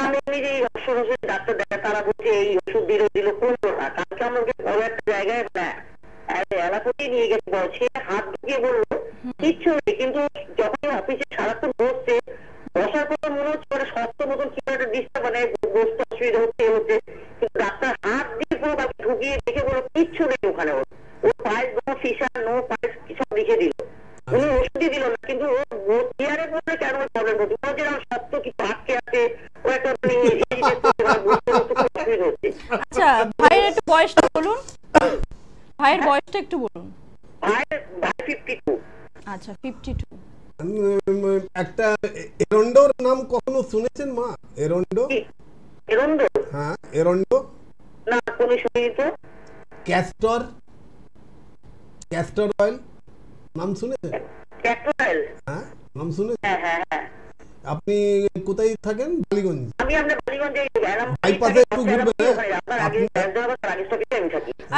আমি নিজে ওষুধ ডাক্তার দেখা, তারা বলছে এই ওষুধ দিল কমলো না। কালকে আমাকে বড় একটা জায়গায় এলাপতি নিয়ে গেছে, বলছে হাত ঢুকিয়ে বললো কিচ্ছু নেই, কিন্তু যখন অফিসে সারাক্ষণ বসছে, বসার পর মনে হচ্ছে মানে শক্ত মতন কি একটা ডিস্টার্ব, মানে বসতে অসুবিধা হচ্ছে, কিন্তু ডাক্তার হাত দিয়ে পুরো তাকে ঢুকিয়ে দেখে বললো কিচ্ছু নেই ওখানে। ওর পায়েস নো ফিসার নো পায়েস সব লিখে দিল, উনি ওষুধই দিল না, কিন্তু ও চেয়ারে বললে কেন প্রবলেম হচ্ছে, ও যেরকম শক্ত কিছু আটকে আছে, ও একটা অসুবিধা হচ্ছে। আচ্ছা, ভাইয়ের একটু বয়সটা বলুন, ভাইয়ের বয়সটা একটু বলুন। ভাই 52। আচ্ছা 52। একটা এরন্ডোর নাম কখনো শুনেছেন মা? এরন্ডো? এরন্ডো? হ্যাঁ, এরন্ডো না, কোনো শুনিনি তো। ক্যাস্টর অয়েল নাম শুনেছেন? Castor oil? হ্যাঁ, নাম শুনেছেন? হ্যাঁ হ্যাঁ হ্যাঁ। আপনি কোথায় থাকেন? বালিগঞ্জ। আমি আপনার বালিগঞ্জে বাইপাসে একটু ঘুরবেন।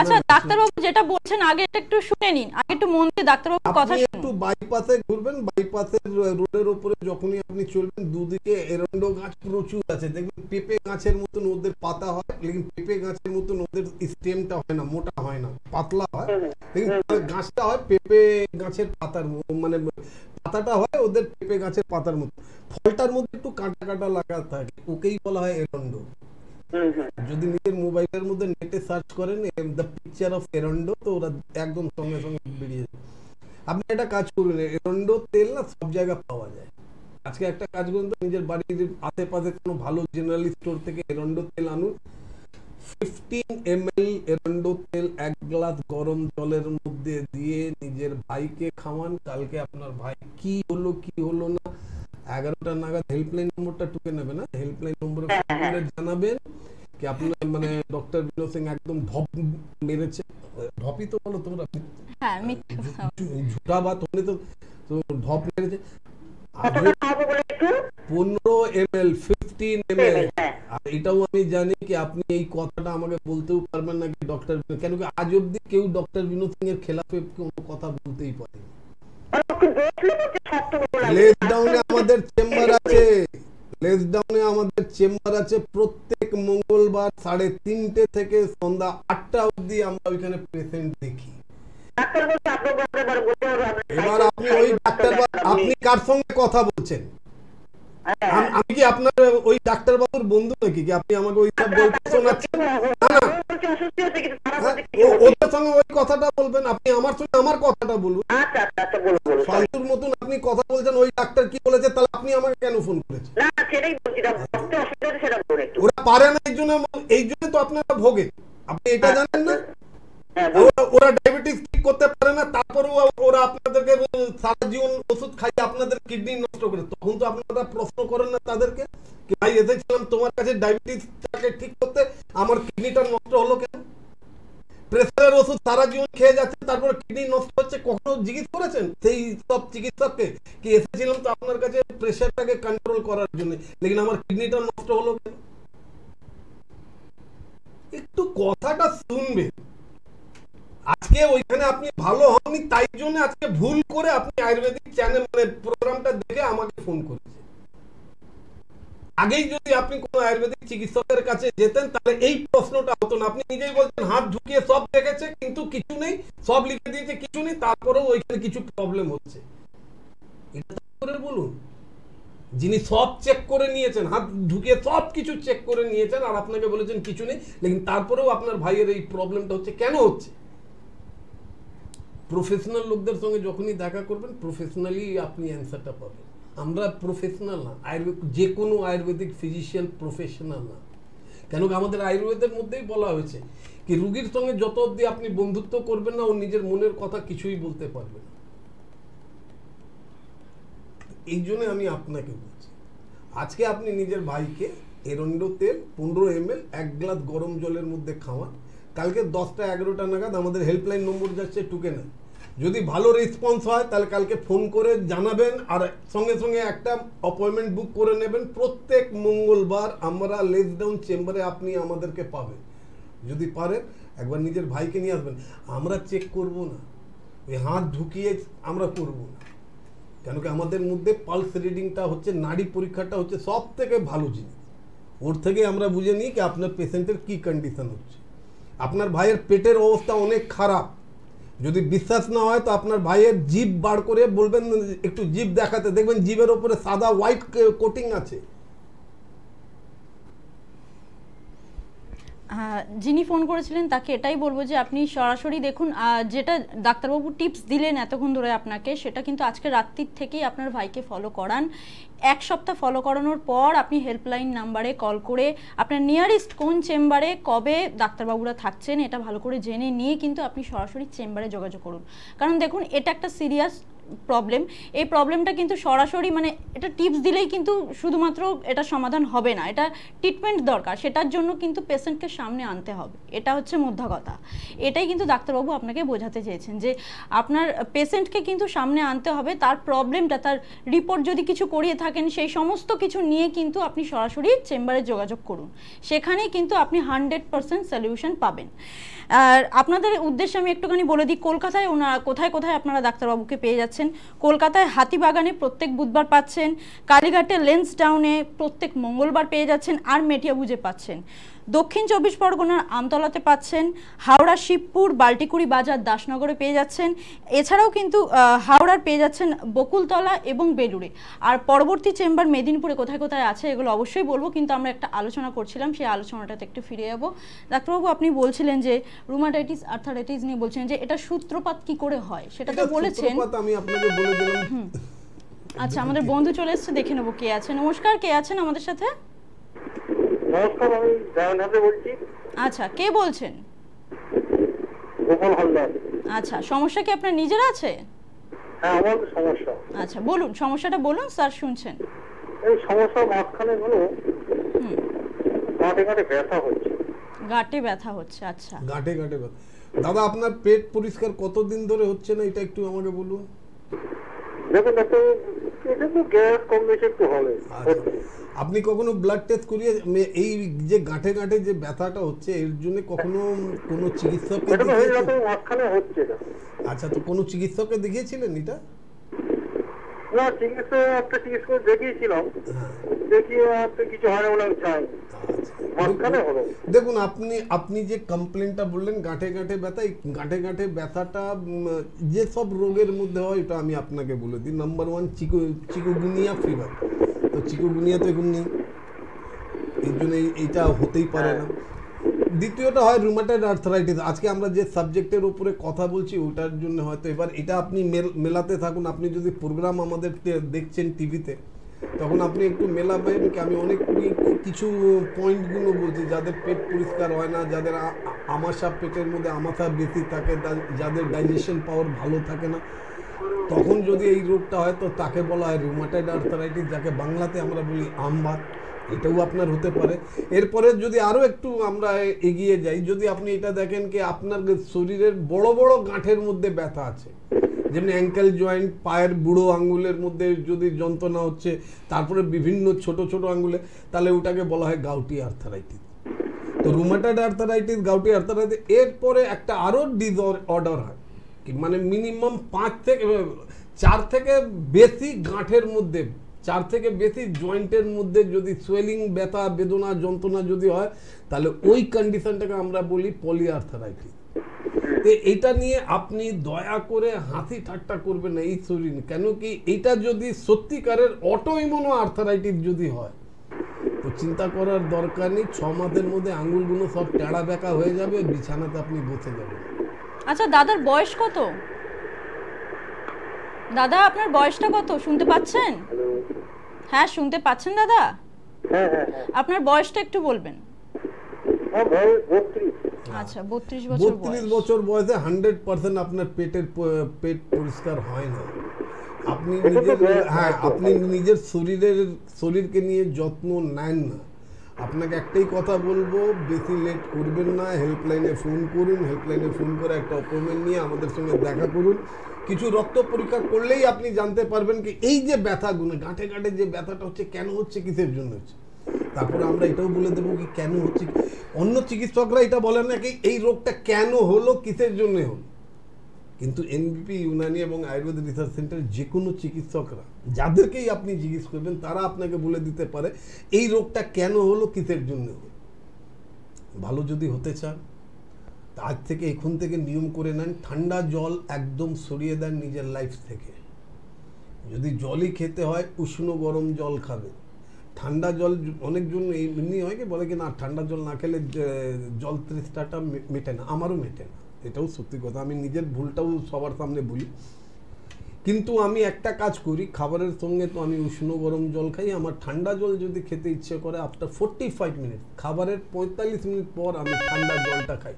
আচ্ছা ডাক্তারবাবু যেটা বলছেন আগে এটা একটু শুনে নিন, আগে একটু মন দিয়ে ডাক্তারবাবুর কথা শুনুন। একটু বাইপাসে ঘুরবেন, বাইপাসের রোডের উপরে যখনই আপনি চলবেন দুদিকে এরন্ডো গাছ প্রচুর আছে, দেখবেন পেঁপে গাছের মতন ওদের পাতা হয়, কিন্তু পেঁপে গাছের মতন ওদের স্টেমটা হয় না, মোটা হয় না, পাতলা হয়, কিন্তু গাছটা হয় পেঁপে গাছের পাতার মানে পাতাটা হয় ওদের পেঁপে গাছের পাতার মতো, ফলটার মধ্যে একটু কাটা কাটা লাগা থাকে, ওকেই বলা হয় এরন্ডো। যদি নিজের মোবাইলের মধ্যে নেটে সার্চ করেন দ্য পিকচার অফ এরন্ডো, তো ওরা একদম সঙ্গে সঙ্গে বেরিয়ে যাবে। আপনি একটা কাজ করুন, এরন্ডো তেল না সব জায়গায় পাওয়া যায়। আজকে একটা কাজ করুন তো, নিজের বাড়ির আশেপাশে কোনো ভালো জেনারেল স্টোর থেকে এরন্ডো তেল আনুন, 15 ml এরন্ডো তেল 1 গ্লাস গরম জলের মধ্যে দিয়ে নিজের ভাইকে খাওয়ান। কালকে আপনার ভাই কি হলো না 11টা নাগাদ হেল্পলাইন নম্বরটা টুকে নেবে না, হেল্পলাইন নম্বরে জানাবেন কি আপনার মানে ডক্টর বিনোদ সিং একদম ঢপ মেরেছে, ঢপই তো বলো তোমরা, হ্যাঁ ঝুটা বা তোমরা তো ঢপ মেরেছে। 15 ml 15 ml। আর এটাও আমি জানি কি আপনি এই কথাটা আমাকে বলতেও পারবেন না কি ডক্টর, কেন কি আজ অব্দি কেউ ডক্টর বিনোদ সিং এর খেলাফে কোনো কথা বলতেই পারেনি। লেস ডাউনে আমাদের চেম্বার আছে, প্রত্যেক মঙ্গলবার 3:30 থেকে সন্ধ্যা 8টা অবধি আমরা ওইখানে পেশেন্ট দেখি। এবার আপনি ওই ডাক্তার, আপনি কার সঙ্গে কথা বলছেন? আমি কি আপনার ওই ডাক্তার বাবুর বন্ধু নাকি কি আপনি আমাকে ওই সব গল্প শোনাচ্ছেন? না, ওদের সঙ্গে ওই কথাটা বলবেন, আপনি আমার সঙ্গে আমার কথাটা বলুন। ফালতুর মতন আপনি কথা বলছেন, ওই ডাক্তার কি বলেছে, তাহলে আপনি আমাকে কেন ফোন করেছেন? ওরা পারে না, এই জন্য তো আপনারা ভোগে, আপনি এটা জানেন না? ওরা ডায়াবেটিস ঠিক করতে পারে না, তারপরেও ওরা আপনাদেরকে সারা জীবন ওষুধ খাইয়ে আপনাদের কিডনি নষ্ট করে, তখন তো আপনারা প্রশ্ন করেন না তাদেরকে কি ভাই এসেছিলাম তোমার কাছে ডায়াবেটিসটাকে ঠিক করতে, আমার কিডনিটা নষ্ট হলো কেন? প্রেসারের ওষুধ সারা জীবন খেয়ে যাচ্ছে, তারপর কিডনি নষ্ট হচ্ছে, কখনো জিজ্ঞেস করেছেন সেই সব চিকিৎসককে কি এসেছিলাম তো আপনার কাছে প্রেসারটাকে কন্ট্রোল করার জন্য, লেকিন আমার কিডনিটা নষ্ট হলো কেন? একটু কথাটা শুনবে। আজকে ওইখানে আপনি ভালো হননি, তাই জন্য আজকে ভুল করে আপনি আয়ুর্বেদিক চ্যানেল মানে প্রোগ্রামটা দেখে আমাকে ফোন করেছেন। আগেই যদি আপনি কোন আয়ুর্বেদিক চিকিৎসকের কাছে যেতেন তাহলে এই প্রশ্নটা হতো না। আপনি নিজেই বলছেন হাত ঢুকিয়ে সব দেখেছে কিন্তু কিছু নেই, সব লিখে দিয়েছে কিছু নেই, তারপরেও ওইখানে কিছু প্রবলেম হচ্ছে। এটা করে বলুন, যিনি সব চেক করে নিয়েছেন, হাত ঢুকিয়ে সব কিছু চেক করে নিয়েছেন আর আপনাকে বলেছেন কিছু নেই, লেকিন তারপরেও আপনার ভাইয়ের এই প্রবলেমটা হচ্ছে, কেন হচ্ছে? প্রফেশনাল লোকদের সঙ্গে যখনই দেখা করবেন প্রফেশনালি আপনি অ্যান্সারটা পাবেন। আমরা প্রফেশনাল না, যে কোনো আয়ুর্বেদিক ফিজিশিয়ান প্রফেশনাল না, কেন আমাদের আয়ুর্বেদের মধ্যেই বলা হয়েছে কি রোগীর সঙ্গে যত অবধি আপনি বন্ধুত্ব করবেন না ও নিজের মনের কথা কিছুই বলতে পারবে না। এই জন্য আমি আপনাকে বলছি, আজকে আপনি নিজের ভাইকে এরন্ডো তেল 15 ml 1 গ্লাস গরম জলের মধ্যে খাওয়ান। কালকে 10টা 11টা নাগাদ আমাদের হেল্পলাইন নম্বর যাচ্ছে টুকে নেন, যদি ভালো রেসপন্স হয় তাহলে কালকে ফোন করে জানাবেন, আর সঙ্গে সঙ্গে একটা অ্যাপয়েন্টমেন্ট বুক করে নেবেন। প্রত্যেক মঙ্গলবার আমরা লেস ডাউন চেম্বারে আপনি আমাদেরকে পাবেন। যদি পারেন একবার নিজের ভাইকে নিয়ে আসবেন। আমরা চেক করব না, ওই হাত ঢুকিয়ে আমরা করব না, কেন কি আমাদের মধ্যে পালস রিডিংটা হচ্ছে, নাড়ি পরীক্ষাটা হচ্ছে সব থেকে ভালো জিনিস। ওর থেকে আমরা বুঝে নিই কি আপনার পেশেন্টের কি কন্ডিশন হচ্ছে। আপনার ভাইয়ের পেটের অবস্থা অনেক খারাপ, যদি বিশ্বাস না হয় তো আপনার ভাইয়ের জিভ বার করে বলবেন, একটু জিভ দেখাতে, দেখবেন জিভের ওপরে সাদা হোয়াইট কোটিং আছে। যিনি ফোন করেছিলেন তাকে এটাই বলবো যে আপনি সরাসরি দেখুন, যেটা ডাক্তারবাবু টিপস দিলেন এতক্ষণ ধরে আপনাকে, সেটা কিন্তু আজকে রাত্রির থেকেই আপনার ভাইকে ফলো করান। 1 সপ্তাহ ফলো করানোর পর আপনি হেল্পলাইন নাম্বারে কল করে আপনার নিয়ারেস্ট কোন চেম্বারে কবে ডাক্তারবাবুরা থাকছেন এটা ভালো করে জেনে নিয়ে কিন্তু আপনি সরাসরি চেম্বারে যোগাযোগ করুন। কারণ দেখুন এটা একটা সিরিয়াস প্রবলেম, এই প্রবলেমটা কিন্তু সরাসরি মানে এটা টিপস দিলেই কিন্তু শুধুমাত্র এটা সমাধান হবে না, এটা ট্রিটমেন্ট দরকার, সেটার জন্য কিন্তু পেশেন্টকে সামনে আনতে হবে। এটা হচ্ছে মুদ্রা কথা, এটাই কিন্তু ডাক্তারবাবু আপনাকে বোঝাতে চেয়েছেন যে আপনার পেশেন্টকে কিন্তু সামনে আনতে হবে, তার প্রবলেমটা, তার রিপোর্ট যদি কিছু করিয়ে থাকেন সেই সমস্ত কিছু নিয়ে কিন্তু আপনি সরাসরি চেম্বারে যোগাযোগ করুন, সেখানেই কিন্তু আপনি 100% সলিউশন পাবেন। আর আপনাদের উদ্দেশ্যে আমি একটুখানি বলে দিই, কলকাতায় কোথায় কোথায় আপনারা ডাক্তারবাবুকে পেয়ে যাচ্ছেন। কলকাতায় হাতিবাগানে প্রত্যেক বুধবার পাচ্ছেন, কালীঘাটে লেন্সডাউনে প্রত্যেক মঙ্গলবার পেয়ে যাচ্ছেন, আর মেটিয়াবুজে পাচ্ছেন। দক্ষিণ 24 পরগনার আমতলাতে পাচ্ছেন, হাওড়া শিবপুর বাল্টিকুড়ি বাজার দাসনগরে পেয়ে যাচ্ছেন, এছাড়াও কিন্তু হাওড়ার পেয়ে যাচ্ছেন বকুলতলা এবং বেলুড়ে। আর পরবর্তী চেম্বার মেদিনীপুরে কোথায় কোথায় আছে এগুলো অবশ্যই বলবো, কিন্তু আমরা একটা আলোচনা করছিলাম, সেই আলোচনাটাতে একটু ফিরে যাবো। ডাক্তারবাবু আপনি বলছিলেন যে রুমাটাইটিস আর্থারাইটিস নিয়ে বলছেন যে এটা সূত্রপাত কি করে হয় সেটা তো বলেছেন, আমি আপনাকে বলে দিলাম। আচ্ছা আমাদের বন্ধু চলে এসেছে, দেখে নেবো কে আছে। নমস্কার, কে আছেন আমাদের সাথে? নমস্কার, আমি জয়নাথে বলছি। আচ্ছা, কে বলছেন? গোপাল হালদার। আচ্ছা, সমস্যা কি আপনার নিজের আছে? হ্যাঁ, আমার সমস্যা। আচ্ছা বলুন, সমস্যাটা বলুন, স্যার শুনছেন। এই সমস্যা মাঝখানে হলো গাঁটে গাঁটে ব্যথা হচ্ছে। গাঁটে ব্যথা হচ্ছে? আচ্ছা, গাঁটে গাঁটে ব্যথা। দাদা আপনার পেট পরিষ্কার কতদিন ধরে হচ্ছে না, এটা একটু আমাকে বলুন। দেখুন ডাক্তার, এটা তো গ্যাস কম বেশি একটু হবে। আপনি কখনো ব্লাড টেস্ট করিয়ে, এই যে গাঁটে গাঁটে যে ব্যথাটা হচ্ছে এর জন্য কখনো কোনো চিকিৎসককে দেখিয়েছিলেন? আচ্ছা, তো কোনো চিকিৎসককে দেখিয়েছিলেন এটা? না, একটা চিকিৎসক দেখিয়েছিলাম, দেখিয়ে কিছু হয় না বলে চাই। দেখুন আপনি যে কমপ্লেনটা বললেন গাঁটে গাঁটে ব্যথা, এই গাঁটে গাঁটে ব্যথাটা যে সব রোগের মধ্যে হয় এটা আমি আপনাকে বলে দিই। Number 1 chikungunya fever. তো চিকুনগুনিয়া তো এখন নেই, এর জন্য এইটা হতেই পারে না। দ্বিতীয়টা হয় রুমাটয়েড আর্থ্রাইটিস। আজকে আমরা যে সাবজেক্টের উপরে কথা বলছি ওটার জন্য হয়তো এবার এটা আপনি মেলাতে থাকুন। আপনি যদি প্রোগ্রাম আমাদের দেখছেন টিভিতে তখন আপনি একটু মেলাবেন কি আমি অনেক কিছু পয়েন্টগুলো বলছি, যাদের পেট পরিষ্কার হয় না, যাদের আমাশা, পেটের মধ্যে আমাশা বেশি থাকে, যাদের ডাইজেশন পাওয়ার ভালো থাকে না, তখন যদি এই রোগটা হয় তো তাকে বলা হয় রুমাটয়েড আর্থ্রাইটিস, যাকে বাংলাতে আমরা বলি আমবাত। এটাও আপনার হতে পারে। এরপরে যদি আরও একটু আমরা এগিয়ে যাই, যদি আপনি এটা দেখেন কি আপনার শরীরের বড় বড় গাঁঠের মধ্যে ব্যথা আছে, যেমনি অ্যাঙ্কেল জয়েন্ট, পায়ের বুড়ো আঙ্গুলের মধ্যে যদি যন্ত্রণা হচ্ছে, তারপরে বিভিন্ন ছোট ছোট আঙ্গুলে, তাহলে ওটাকে বলা হয় গাউটি আর্থারাইটিস। তো রুমাটয়েড আর্থারাইটিস, গাউটি আর্থারাইটিস, এরপরে একটা আরও ডিসঅর্ডার হয় কি মানে মিনিমাম 4 থেকে বেশি গাঁঠের মধ্যে, 4 থেকে বেশি জয়েন্টের মধ্যে যদি সোয়েলিং, ব্যথা, বেদনা, যন্ত্রণা যদি হয় তাহলে ওই কন্ডিশনটাকে আমরা বলি পলিআর্থারাইটিস। তো এটা নিয়ে আপনি দয়া করে হাসি ঠাট্টা করবেন না এই শরীর, কেন কি এটা যদি সত্যিকারের অটোইমিউন আর্থারাইটিস যদি হয় তো চিন্তা করার দরকার নেই। 6 মাসের মধ্যে আঙ্গুলগুলো সব টেড়া বেঁকা হয়ে যাবে, বিছানাতে আপনি বসে যাবেন। আচ্ছা, দাদার বয়স কত? দাদা আপনার বয়সটা কত, শুনতে পাচ্ছেন? হ্যাঁ শুনতে পাচ্ছেন দাদা? আপনার বয়সটা একটু বলবেন। আচ্ছা, 32 বছর বয়স। 32 বছর বয়সে 100% আপনার পেট পরিষ্কার হয় না। আপনি নিজের শরীরকে নিয়ে যত্ন নেন না। আপনাকে একটাই কথা বলবো, বেশি লেট করবেন না, হেল্পলাইনে ফোন করুন, হেল্পলাইনে ফোন করে একটা অ্যাপয়েন্টমেন্ট নিয়ে আমাদের সঙ্গে দেখা করুন। কিছু রক্ত পরীক্ষা করলেই আপনি জানতে পারবেন কি এই যে ব্যথাগুলো গাঁটে গাঁটে যে ব্যথাটা হচ্ছে কেন হচ্ছে, কিসের জন্য হচ্ছে। তারপরে আমরা এটাও বলে দেবো কি কেন হচ্ছে। অন্য চিকিৎসকরা এটা বলেন না কি এই রোগটা কেন হলো, কিসের জন্য হলো, কিন্তু এনবিপি ইউনানি এবং আয়ুর্বেদ রিসার্চ সেন্টার যে কোনো চিকিৎসকরা যাদেরকেই আপনি জিজ্ঞেস করবেন তারা আপনাকে বলে দিতে পারে এই রোগটা কেন হলো, কিসের জন্য হলো। ভালো যদি হতে চান আজ থেকে এখন থেকে নিয়ম করে নেন, ঠান্ডা জল একদম সরিয়ে দেন নিজের লাইফ থেকে। যদি জলই খেতে হয় উষ্ণ গরম জল খাবেন। ঠান্ডা জল অনেকজন এমনি হয় কি বলে কি না ঠান্ডা জল না খেলে জল তৃষ্ণাটা মেটে না, আমারও মেটে না, এটাও সত্যি কথা। আমি নিজের ভুলটাও সবার সামনে বলি, কিন্তু আমি একটা কাজ করি, খাবারের সঙ্গে তো আমি উষ্ণ গরম জল খাই। আমার ঠান্ডা জল যদি খেতে ইচ্ছে করে আফটার 45 মিনিট, খাবারের 45 মিনিট পর আমি ঠান্ডা জলটা খাই।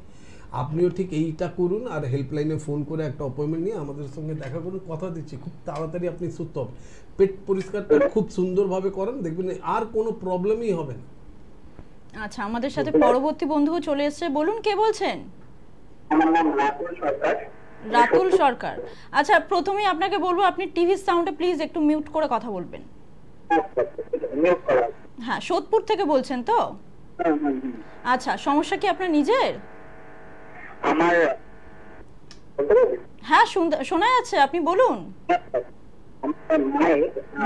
আপনিও ঠিক এইটা করুন, আর হেল্পলাইনে ফোন করে একটা অ্যাপয়েন্টমেন্ট নিয়ে আমাদের সঙ্গে দেখা করুন। কথা দিচ্ছি খুব তাড়াতাড়ি আপনি সুস্থ হবেন। পেট পরিষ্কারটা খুব সুন্দরভাবে করেন, দেখবেন আর কোনো প্রবলেমই হবে না। আচ্ছা, আমাদের সাথে পরবর্তী বন্ধুও চলে এসেছে, বলুন কে বলছেন? আমার নাম রাতুল সরকার। রাতুল সরকার। আচ্ছা, প্রথমেই আপনাকে বলবো আপনি টিভির সাউন্ডে প্লিজ একটু মিউট করে কথা বলবেন। হ্যাঁ, সোদপুর থেকে বলছেন তো? আচ্ছা, সমস্যা কি আপনার নিজের? আমার হ্যাঁ শোনা যাচ্ছে, আপনি বলুন।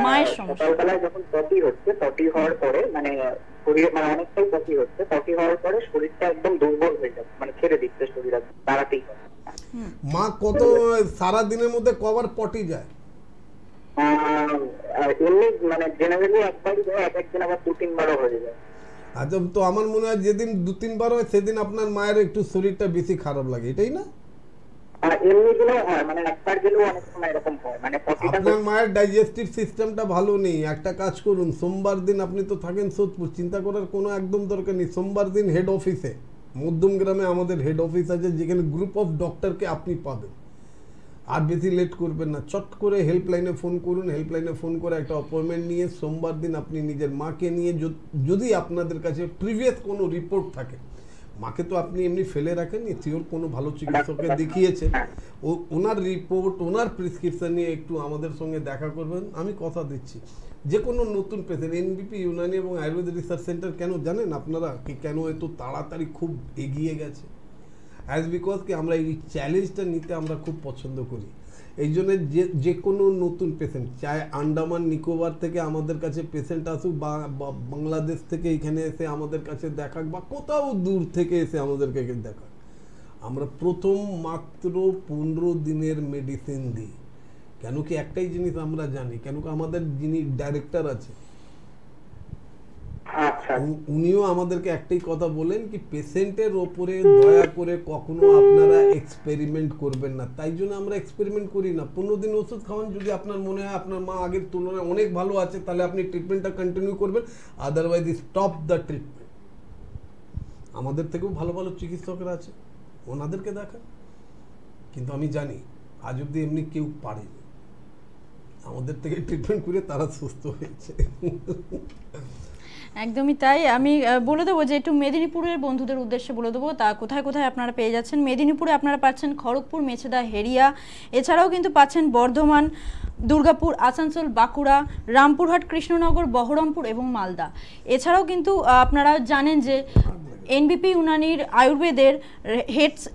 মায়ের সমস্যা। সকালবেলায় যখন পটি হচ্ছে, পটি হওয়ার পরে মানে শরীরে মানে অনেকটাই পটি হচ্ছে, পটি হওয়ার পরে শরীরটা একদম দুর্বল হয়ে যাচ্ছে, মানে ছেড়ে দিচ্ছে শরীর, দাঁড়াতেই হয়। মা কত সারা দিনের মধ্যে কবার পটি যায়? এমনি মানে জেনারেলি একবারই যায়, এক একদিন আবার 2-3 বারও হয়ে যায়। আচ্ছা, তো আমার মনে হয় যেদিন 2-3 বার হয় সেদিন আপনার মায়ের একটু শরীরটা বেশি খারাপ লাগে, এটাই না? এমনি গেলেও হয়, মানে একবার গেলেও অনেক সময় এরকম হয়, মানে আপনার মায়ের ডাইজেস্টিভ সিস্টেমটা ভালো নেই। একটা কাজ করুন, সোমবার দিন আপনি তো থাকেন সোদপুর, চিন্তা করার কোনো একদম দরকার নেই। সোমবার দিন হেড অফিসে, মধ্যমগ্রামে আমাদের হেড অফিস আছে, যেখানে গ্রুপ অফ ডক্টরকে আপনি পাবেন। আর বেশি লেট করবেন না, চট করে হেল্পলাইনে ফোন করুন। হেল্পলাইনে ফোন করে একটা অ্যাপয়েন্টমেন্ট নিয়ে সোমবার দিন আপনি নিজের মাকে নিয়ে, যদি আপনাদের কাছে প্রিভিয়াস কোনো রিপোর্ট থাকে, মাকে তো আপনি এমনি ফেলে রাখেননি, সিওর কোনো ভালো চিকিৎসককে দেখিয়েছেন, ওনার রিপোর্ট ওনার প্রেসক্রিপশন নিয়ে একটু আমাদের সঙ্গে দেখা করবেন। আমি কথা দিচ্ছি যে কোনো নতুন পেশেন্ট এনবিপি ইউনানি এবং আয়ুর্বেদ রিসার্চ সেন্টার কেন জানেন আপনারা কি কেন এত তাড়াতাড়ি খুব এগিয়ে গেছে? অ্যাজ বিকজ কি আমরা এই চ্যালেঞ্জটা নিতে আমরা খুব পছন্দ করি। এই জন্য যে কোনো নতুন পেশেন্ট, চাहे আন্দামান নিকোবর থেকে আমাদের কাছে পেশেন্ট আসুক, বা বাংলাদেশ থেকে এখানে এসে আমাদের কাছে দেখাক, বা কোথাও দূর থেকে এসে আমাদেরকে দেখাক, আমরা প্রথম মাত্র 15 দিনের মেডিসিন দিই। কেন কি একটাই জিনিস আমরা জানি, কেন কি আমাদের যিনি ডাইরেক্টর আছে উনিও আমাদেরকে একটাই কথা বলেন কি পেশেন্টের ওপরে দয়া করে কখনো আপনারা এক্সপেরিমেন্ট করবেন না। তাই জন্য আমরা এক্সপেরিমেন্ট করি না। 15 দিন ওষুধ খাওয়ান, যদি আপনার মনে হয় আপনার মা আগের তুলনায় অনেক ভালো আছে তাহলে আপনি ট্রিটমেন্টটা কন্টিনিউ করবেন, আদারওয়াইজ স্টপ দ্য ট্রিটমেন্ট। আমাদের থেকেও ভালো ভালো চিকিৎসকরা আছে, ওনাদেরকে দেখান। কিন্তু আমি জানি আজ অব্দি এমনি কেউ পারেনি, আমাদের থেকে ট্রিটমেন্ট করে তারা সুস্থ হয়েছে। একদমই তাই। আমি বলে দেবো যে একটু মেদিনীপুরের বন্ধুদের উদ্দেশ্যে বলে দেবো তা কোথায় কোথায় আপনারা পেয়ে যাচ্ছেন। মেদিনীপুরে আপনারা পাচ্ছেন খড়গপুর, মেছেদা, হেরিয়া, এছাড়াও কিন্তু পাচ্ছেন বর্ধমান, দুর্গাপুর, আসানসোল, বাঁকুড়া, রামপুরহাট, কৃষ্ণনগর, বহরমপুর এবং মালদা। এছাড়াও কিন্তু আপনারা জানেন যে এনবিপি ইউনানির আয়ুর্বেদের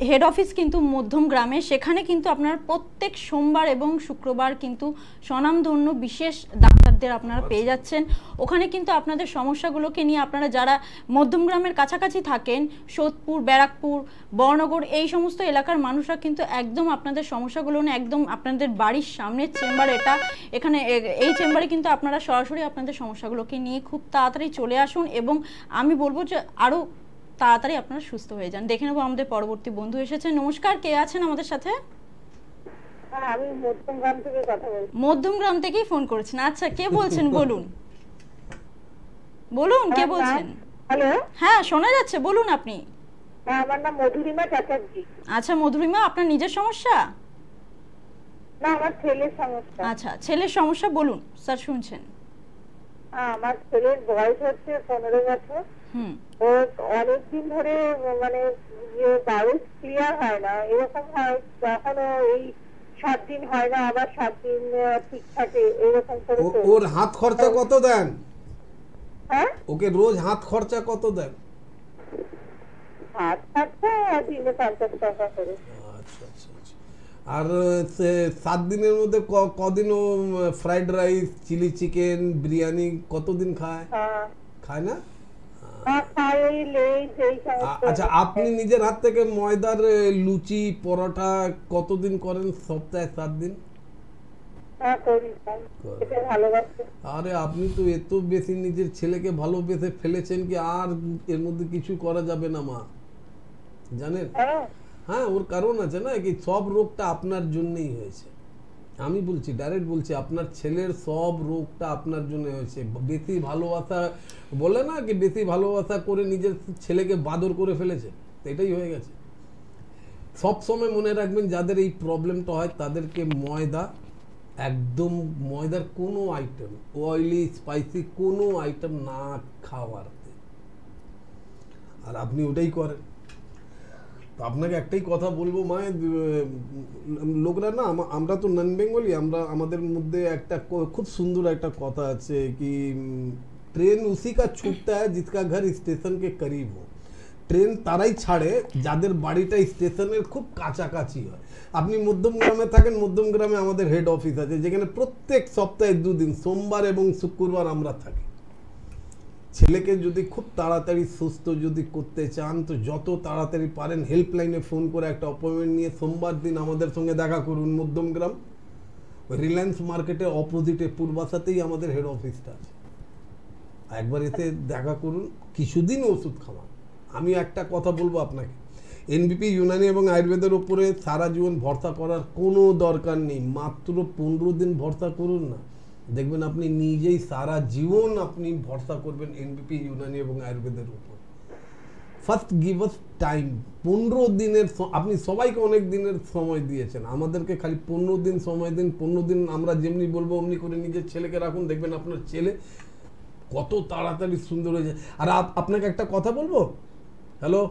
হেড অফিস কিন্তু মধ্যমগ্রামে, সেখানে কিন্তু আপনারা প্রত্যেক সোমবার এবং শুক্রবার কিন্তু স্বনামধন্য বিশেষ ডাক্তারদের আপনারা পেয়ে যাচ্ছেন। ওখানে কিন্তু আপনাদের সমস্যাগুলোকে নিয়ে আপনারা যারা মধ্যমগ্রামের কাছাকাছি থাকেন, সোদপুর, ব্যারাকপুর, বড়নগর, এই সমস্ত এলাকার মানুষরা কিন্তু একদম আপনাদের সমস্যাগুলো নিয়ে একদম আপনাদের বাড়ির সামনের চেম্বার এটা, এখানে এই চেম্বারে কিন্তু আপনারা সরাসরি আপনাদের সমস্যাগুলোকে নিয়ে খুব তাড়াতাড়ি চলে আসুন এবং আমি বলবো যে আরও তাড়াতাড়ি আপনারা সুস্থ হয়ে যান। দেখে নেবো আমাদের পরবর্তী বন্ধু এসেছেন। নমস্কার, কে আছেন আমাদের সাথে? আমি মধ্যমগ্রাম থেকে কথা বলছি। মধ্যমগ্রাম থেকেই ফোন করেছেন? আচ্ছা, কে বলছেন বলুন, বলুন কে বলছেন? হ্যালো, হ্যাঁ শোনা যাচ্ছে, বলুন আপনি। আমার নাম মধুরিমা চ্যাটার্জি। আচ্ছা মধুরিমা, আপনার নিজের সমস্যা? না, আমার ছেলের সমস্যা। আচ্ছা, ছেলের সমস্যা বলুন, স্যার শুনছেন। আমার ছেলের বয়স হচ্ছে 15 বছর। তো অনেকদিন ধরে মানে বাউল ক্লিয়ার হয় না, এরকম হয় কখনো এই 7 দিন হয় না, আবার 7 দিন ঠিক থাকে, এরকম করে। ওর হাত খরচা কত দেন? হ্যাঁ, ওকে রোজ হাত খরচা কত দেন? হাত খরচা দিনে 50 টাকা করে। আচ্ছা আচ্ছা আচ্ছা। আর 7 দিনের মধ্যে কদিন ও fried rice, chilli chicken, biryani কতদিন খায়? খায় না? আচ্ছা, আপনি নিজের হাত থেকে ময়দার লুচি পরোটা কতদিন করেন? সপ্তাহে 7 দিন? আরে আপনি তো এত বেশি নিজের ছেলেকে ভালোবেসে ফেলেছেন কি আর এর মধ্যে কিছু করা যাবে না মা, জানেন? হ্যাঁ, ওর কারণ আছে না, কি সব রোগটা আপনার জন্যই হয়েছে। আমি বলছি, ডাইরেক্ট বলছি, আপনার ছেলের সব রোগটা আপনার জন্য হয়েছে। বেশি ভালোবাসা বলে না, কি বেশি ভালোবাসা করে নিজের ছেলেকে বাদর করে ফেলেছে, এটাই হয়ে গেছে। সব সময় মনে রাখবেন, যাদের এই প্রবলেমটা হয় তাদেরকে ময়দা, একদম ময়দার কোনো আইটেম, অয়েলি স্পাইসি কোনো আইটেম না খাওয়ার। আর আপনি ওটাই করেন। আপনাকে একটাই কথা বলবো মা, লোকরা না, আমরা তো নন বেঙ্গলি, আমরা আমাদের মধ্যে একটা খুব সুন্দর একটা কথা আছে কি, ট্রেন উসি কা ছুটতা হ্যায় জিসকা ঘর স্টেশন কে করিব হো। ট্রেন তারাই ছাড়ে যাদের বাড়িটা স্টেশনের খুব কাছাকাছি হয়। আপনি মধ্যমগ্রামে থাকেন, মধ্যমগ্রামে আমাদের হেড অফিস আছে, যেখানে প্রত্যেক সপ্তাহে 2 দিন সোমবার এবং শুক্রবার আমরা থাকি। ছেলেকে যদি খুব তাড়াতাড়ি সুস্থ যদি করতে চান, তো যত তাড়াতাড়ি পারেন হেল্পলাইনে ফোন করে একটা অ্যাপয়েন্টমেন্ট নিয়ে সোমবার দিন আমাদের সঙ্গে দেখা করুন। মধ্যমগ্রাম রিলায়েন্স মার্কেটের অপোজিটে পূর্বাশাতেই আমাদের হেড অফিসটা আছে। একবার এসে দেখা করুন, কিছুদিন ওষুধ খাওয়ান। আমি একটা কথা বলবো আপনাকে, এনবিপি ইউনানি এবং আয়ুর্বেদের উপরে সারা জীবন ভরসা করার কোনো দরকার নেই। মাত্র 15 দিন ভরসা করুন না, দেখবেন আপনি নিজেই সারা জীবন আপনি ভরসা করবেন এনবিপি ইউনানি এবং আয়ুর্বেদের উপর। First give us time. 15 দিনের, আপনি সবাইকে অনেক দিনের সময় দিয়েছেন, আমাদেরকে খালি 15 দিন সময় দিন। 15 দিন আমরা যেমনি বলবো অমনি করে নিজের ছেলেকে রাখুন, দেখবেন আপনার ছেলে কত তাড়াতাড়ি সুন্দর হয়ে যায়। আর আপনাকে একটা কথা বলবো, হ্যালো,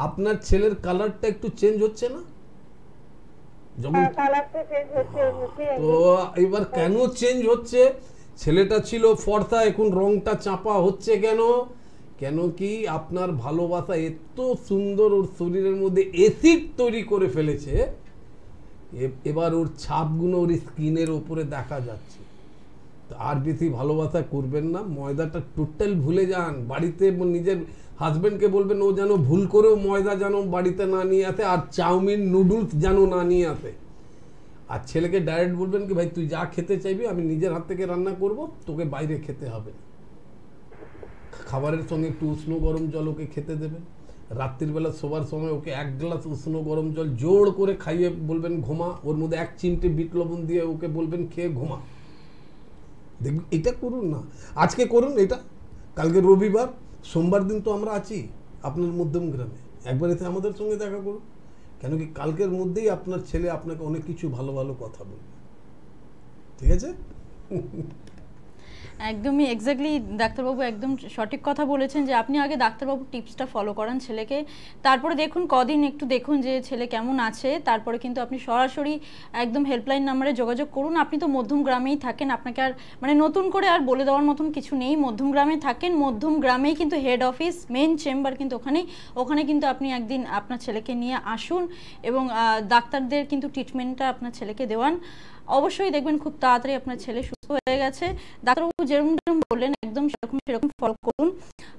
আপনার ছেলের কালারটা একটু চেঞ্জ হচ্ছে না? তো এবার কেন চেঞ্জ হচ্ছে? ছেলেটা ছিল ফর্সা, এখন রংটা চাপা হচ্ছে কেন? কেন কি আপনার ভালোবাসা এত সুন্দর ওর শরীরের মধ্যে অ্যাসিড তৈরি করে ফেলেছে, এবার ওর ছাপগুলো ওর স্কিনের উপরে দেখা যাচ্ছে। আর বেশি ভালোবাসা করবেন না, ময়দাটা টোটাল ভুলে যান। বাড়িতে নিজের হাজবেন্ডকে বলবেন ও যেন ভুল করেও ময়দা যেন বাড়িতে না নিয়ে আসে, আর চাউমিন নুডলস যেন না নিয়ে আসে। আর ছেলেকে ডাইরেক্ট বলবেন কি, ভাই তুই যা খেতে চাইবি আমি নিজের হাত থেকে রান্না করব, তোকে বাইরে খেতে হবে না। খাবারের সঙ্গে একটু উষ্ণ গরম জল ওকে খেতে দেবেন। রাত্রিবেলা শোবার সময় ওকে 1 গ্লাস উষ্ণ গরম জল জোর করে খাইয়ে বলবেন ঘুমা, ওর মধ্যে 1 চিমটে বিট লবণ দিয়ে ওকে বলবেন খেয়ে ঘুমা। দেখবেন এটা করুন না, আজকে করুন এটা, কালকে রবিবার, সোমবার দিন তো আমরা আছি আপনার মধ্যমগ্রামে, একবার এসে আমাদের সঙ্গে দেখা করুন। কেন কি কালকের মধ্যেই আপনার ছেলে আপনাকে অনেক কিছু ভালো ভালো কথা বলবে, ঠিক আছে? একদমই এক্স্যাক্টলি ডাক্তারবাবু একদম সঠিক কথা বলেছেন যে আপনি আগে ডাক্তারবাবু টিপসটা ফলো করান ছেলেকে, তারপরে দেখুন কদিন একটু দেখুন যে ছেলে কেমন আছে, তারপরে কিন্তু আপনি সরাসরি একদম হেল্পলাইন নাম্বারে যোগাযোগ করুন। আপনি তো মধ্যম গ্রামেই থাকেন, আপনাকে আর মানে নতুন করে আর বলে দেওয়ার মতন কিছু নেই। মধ্যম গ্রামে থাকেন, মধ্যম গ্রামেই কিন্তু হেড অফিস, মেন চেম্বার কিন্তু ওখানে কিন্তু আপনি একদিন আপনার ছেলেকে নিয়ে আসুন এবং ডাক্তারদের কিন্তু ট্রিটমেন্টটা আপনার ছেলেকে দেওয়ান। অবশ্যই দেখবেন খুব তাড়াতাড়ি আপনার ছেলে সুস্থ হয়ে গেছে। ডাক্তারবাবু যেরকম বললেন একদম সেরকম ফলো করুন।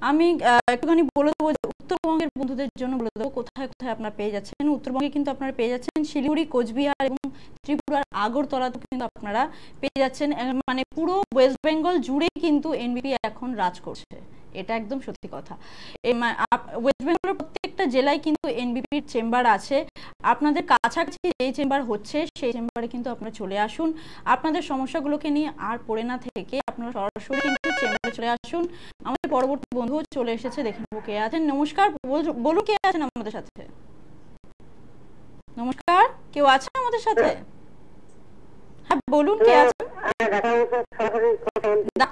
আমি একটুখানি বলে দেবো যে উত্তরবঙ্গের বন্ধুদের জন্য বলে দেবো কোথায় কোথায় আপনারা পেয়ে যাচ্ছেন। উত্তরবঙ্গে কিন্তু আপনারা পেয়ে যাচ্ছেন শিলিগুড়ি, কোচবিহার এবং ত্রিপুরার আগরতলাতে কিন্তু আপনারা পেয়ে যাচ্ছেন। মানে পুরো ওয়েস্ট বেঙ্গল জুড়েই কিন্তু এনবিপি এখন রাজ করছে, এটা একদম সত্যি কথা। ওয়েস্ট বেঙ্গলের প্রত্যেকটা জেলায় কিন্তু এনবিপির চেম্বার আছে। আপনাদের কাছাকাছি যেই চেম্বার হচ্ছে সেই চেম্বারে কিন্তু আপনারা চলে আসুন। আপনাদের সমস্যাগুলোকে নিয়ে আর পড়ে না থেকে আপনারা সরাসরি কিন্তু চেম্বারে চলে আসুন। আমাদের পরবর্তী বন্ধু চলে এসেছে, দেখে নেবো কে আছেন। নমস্কার, বলুন কে আছেন আমাদের সাথে? নমস্কার, কেউ আছেন আমাদের সাথে? হ্যাঁ বলুন কে আছেন?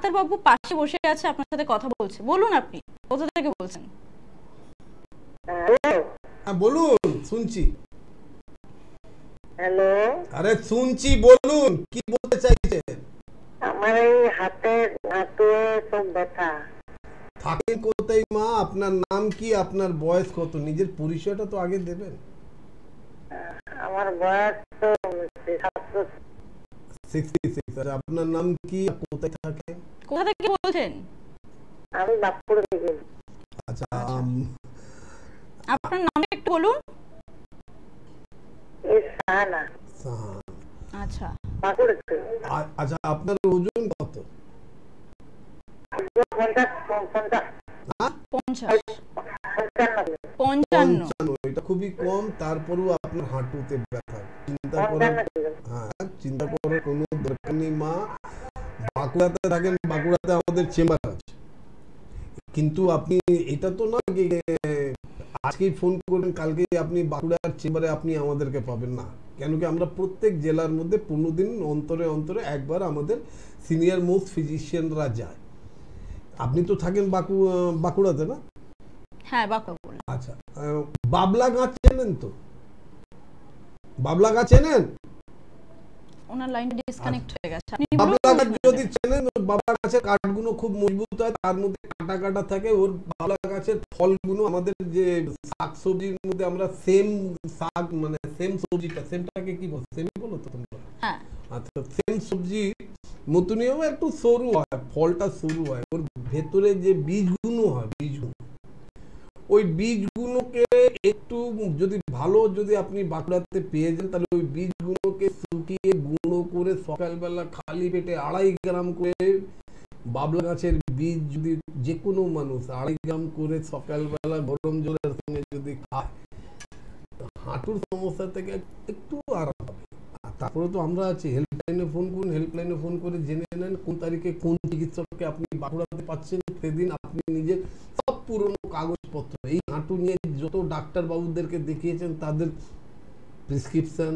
ডাক্তারবাবু পাশে বসে আছে, আপনার সাথে কথা বলছে। বলুন, আপনি কোথা থেকে বলছেন? হ্যাঁ বলুন, শুনছি। হ্যালো, আরে শুনছি, বলুন কি বলতে চাইছেন? আমার এই হাতে সব ব্যথা। থাকেন কোথায় মা? আপনার নাম কি? আপনার বয়স কত? নিজের পরিচয়টা তো আগে দেবেন। আমার বয়স তো 66। আর আপনার নাম কি? কোথায় থাকেন? কোথা থেকে বলছেন? আমি বাঁকুড়া থেকে। আচ্ছা, আপনার নামটা একটু বলুন। সাহানা। আচ্ছা, বাঁকুড়া থেকে। আচ্ছা, আপনার ওজন কত? 55। এটা খুবই কম, তারপরেও আপনার হাঁটুতে ব্যথা। চিন্তা করার কোনো দরকার নেই মা। বাঁকুড়াতে থাকেন, বাঁকুড়াতে আমাদের চেম্বার আছে, কিন্তু আপনি এটা তো না আজকেই ফোন করবেন কালকেই আপনি বাঁকুড়ার চেম্বারে আপনি আমাদেরকে পাবেন না। কেন কি আমরা প্রত্যেক জেলার মধ্যে 15 দিন অন্তরে অন্তরে একবার আমাদের সিনিয়র মোস্ট ফিজিশিয়ানরা যায়। আপনি তো থাকেন বাঁকুড়াতে না? হ্যাঁ, বাঁকুড়া। আচ্ছা, বাবলা গাছ চেনেন তো? বাবলা গাছ চেনেন? ওনার লাইনটা ডিসকানেক্ট হয়ে গেছে। আপনি বাবলা গাছ যদি চেনেন, বাবলা গাছের কাঠগুলো খুব মজবুত হয়, তার মধ্যে কাটা কাটা থাকে। ওর বাবলা গাছের ফলগুলো আমাদের যে শাকসবজির মধ্যে আমরা সেম শাক মানে সেম সবজিটা, সেমটাকে কি বল, সেমই বলো তো তোমরা? হ্যাঁ। আচ্ছা, সেম সবজি মতনিও একটু সরু হয়, ফলটা সরু হয়। ওর ভেতরে যে বীজগুলো হয়, বীজগুলো, ওই বীজগুলোকে একটু যদি ভালো যদি আপনি বাঁকুড়াতে পেয়ে যান, তাহলে ওই বীজগুলোকে শুকিয়ে গুঁড়ো করে সকালবেলা খালি পেটে 2.5 গ্রাম করে বাবলা গাছের বীজ যদি যে কোনো মানুষ 2.5 গ্রাম করে সকালবেলা গরম জলের সঙ্গে যদি খায়, হাঁটুর সমস্যা থেকে একটু আরাম পাবে। তারপরে তো আমরা আছি, হেল্পলাইনে ফোন করুন, হেল্পলাইনে ফোন করে জেনে নেন কোন তারিখে কোন চিকিৎসককে আপনি বাঁকুড়াতে পাচ্ছেন। সেদিন আপনি নিজের সব পুরনো কাগজপত্র, এই হাঁটু নিয়ে যত ডাক্তার বাবুদেরকে দেখিয়েছেন তাদের প্রেসক্রিপশন,